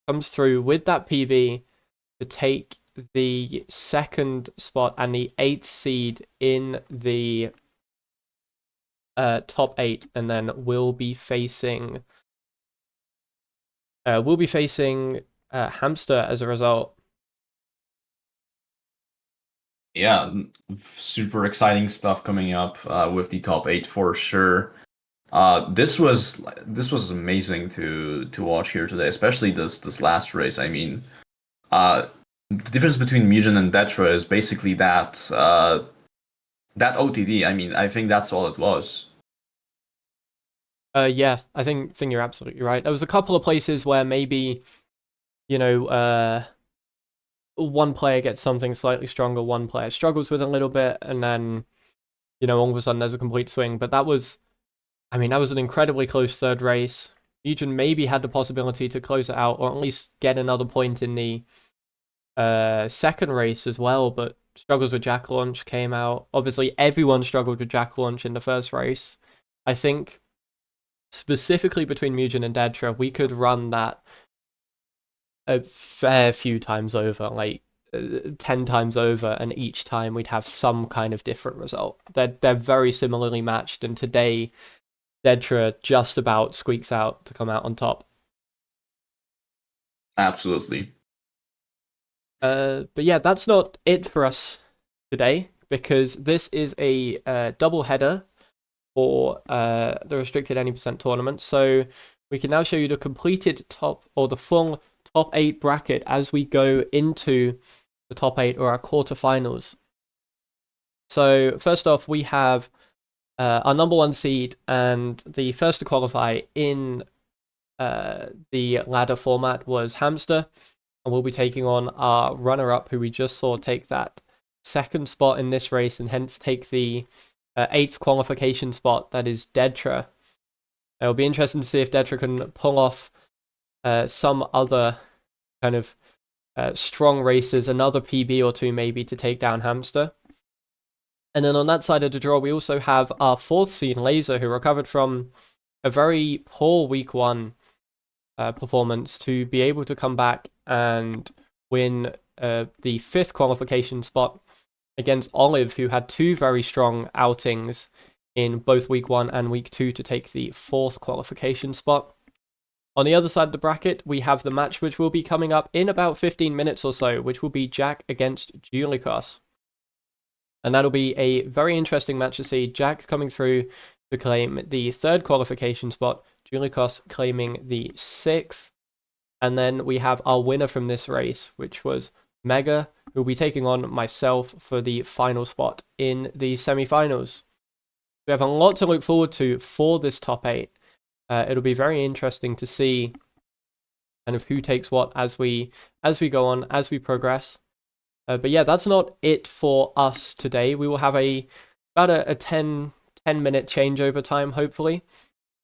comes through with that PB to take the 2nd spot and the 8th seed in the top 8, and then will be facing We'll be facing Hamster as a result. Yeah, super exciting stuff coming up with the top 8 for sure. This was amazing to watch here today, especially this last race. I mean, the difference between Mugen and Deadtra is basically that OTD. I mean, I think that's all it was. Yeah, I think you're absolutely right. There was a couple of places where maybe, you know, one player gets something slightly stronger, one player struggles with it a little bit, and then, you know, all of a sudden there's a complete swing. But that was, I mean, that was an incredibly close third race. Mugen maybe had the possibility to close it out, or at least get another point in the second race as well, but struggles with Jack Launch came out. Obviously, everyone struggled with Jack Launch in the first race. I think specifically between Mugen and Deadtra, we could run that a fair few times over, like 10 times over, and each time we'd have some kind of different result. They're very similarly matched, and today Deadtra just about squeaks out to come out on top. Absolutely. But yeah, that's not it for us today, because this is a double header for the restricted any percent tournament. So we can now show you the completed top, or the full top 8 bracket as we go into the top 8 or our quarterfinals. So first off, we have our number 1 seed and the first to qualify in the ladder format was Hamster, and we'll be taking on our runner-up, who we just saw take that second spot in this race and hence take the 8th qualification spot, that is Deadtra. It'll be interesting to see if Deadtra can pull off some other kind of strong races, another PB or two maybe, to take down Hamster. And then on that side of the draw, we also have our 4th seed, Laser, who recovered from a very poor week 1 performance to be able to come back and win the 5th qualification spot against Olive, who had 2 very strong outings in both week 1 and week 2 to take the 4th qualification spot. On the other side of the bracket, we have the match which will be coming up in about 15 minutes or so, which will be Jack against Julikos. And that'll be a very interesting match to see. Jack coming through to claim the 3rd qualification spot, Julikos claiming the 6th. And then we have our winner from this race, which was Mega, who will be taking on myself for the final spot in the semi-finals. We have a lot to look forward to for this top 8. It'll be very interesting to see kind of who takes what as we go on, as we progress. But yeah, that's not it for us today. We will have about a 10 minute changeover time, hopefully.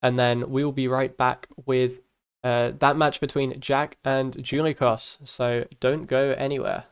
And then we will be right back with that match between Jack and Julikos. So don't go anywhere.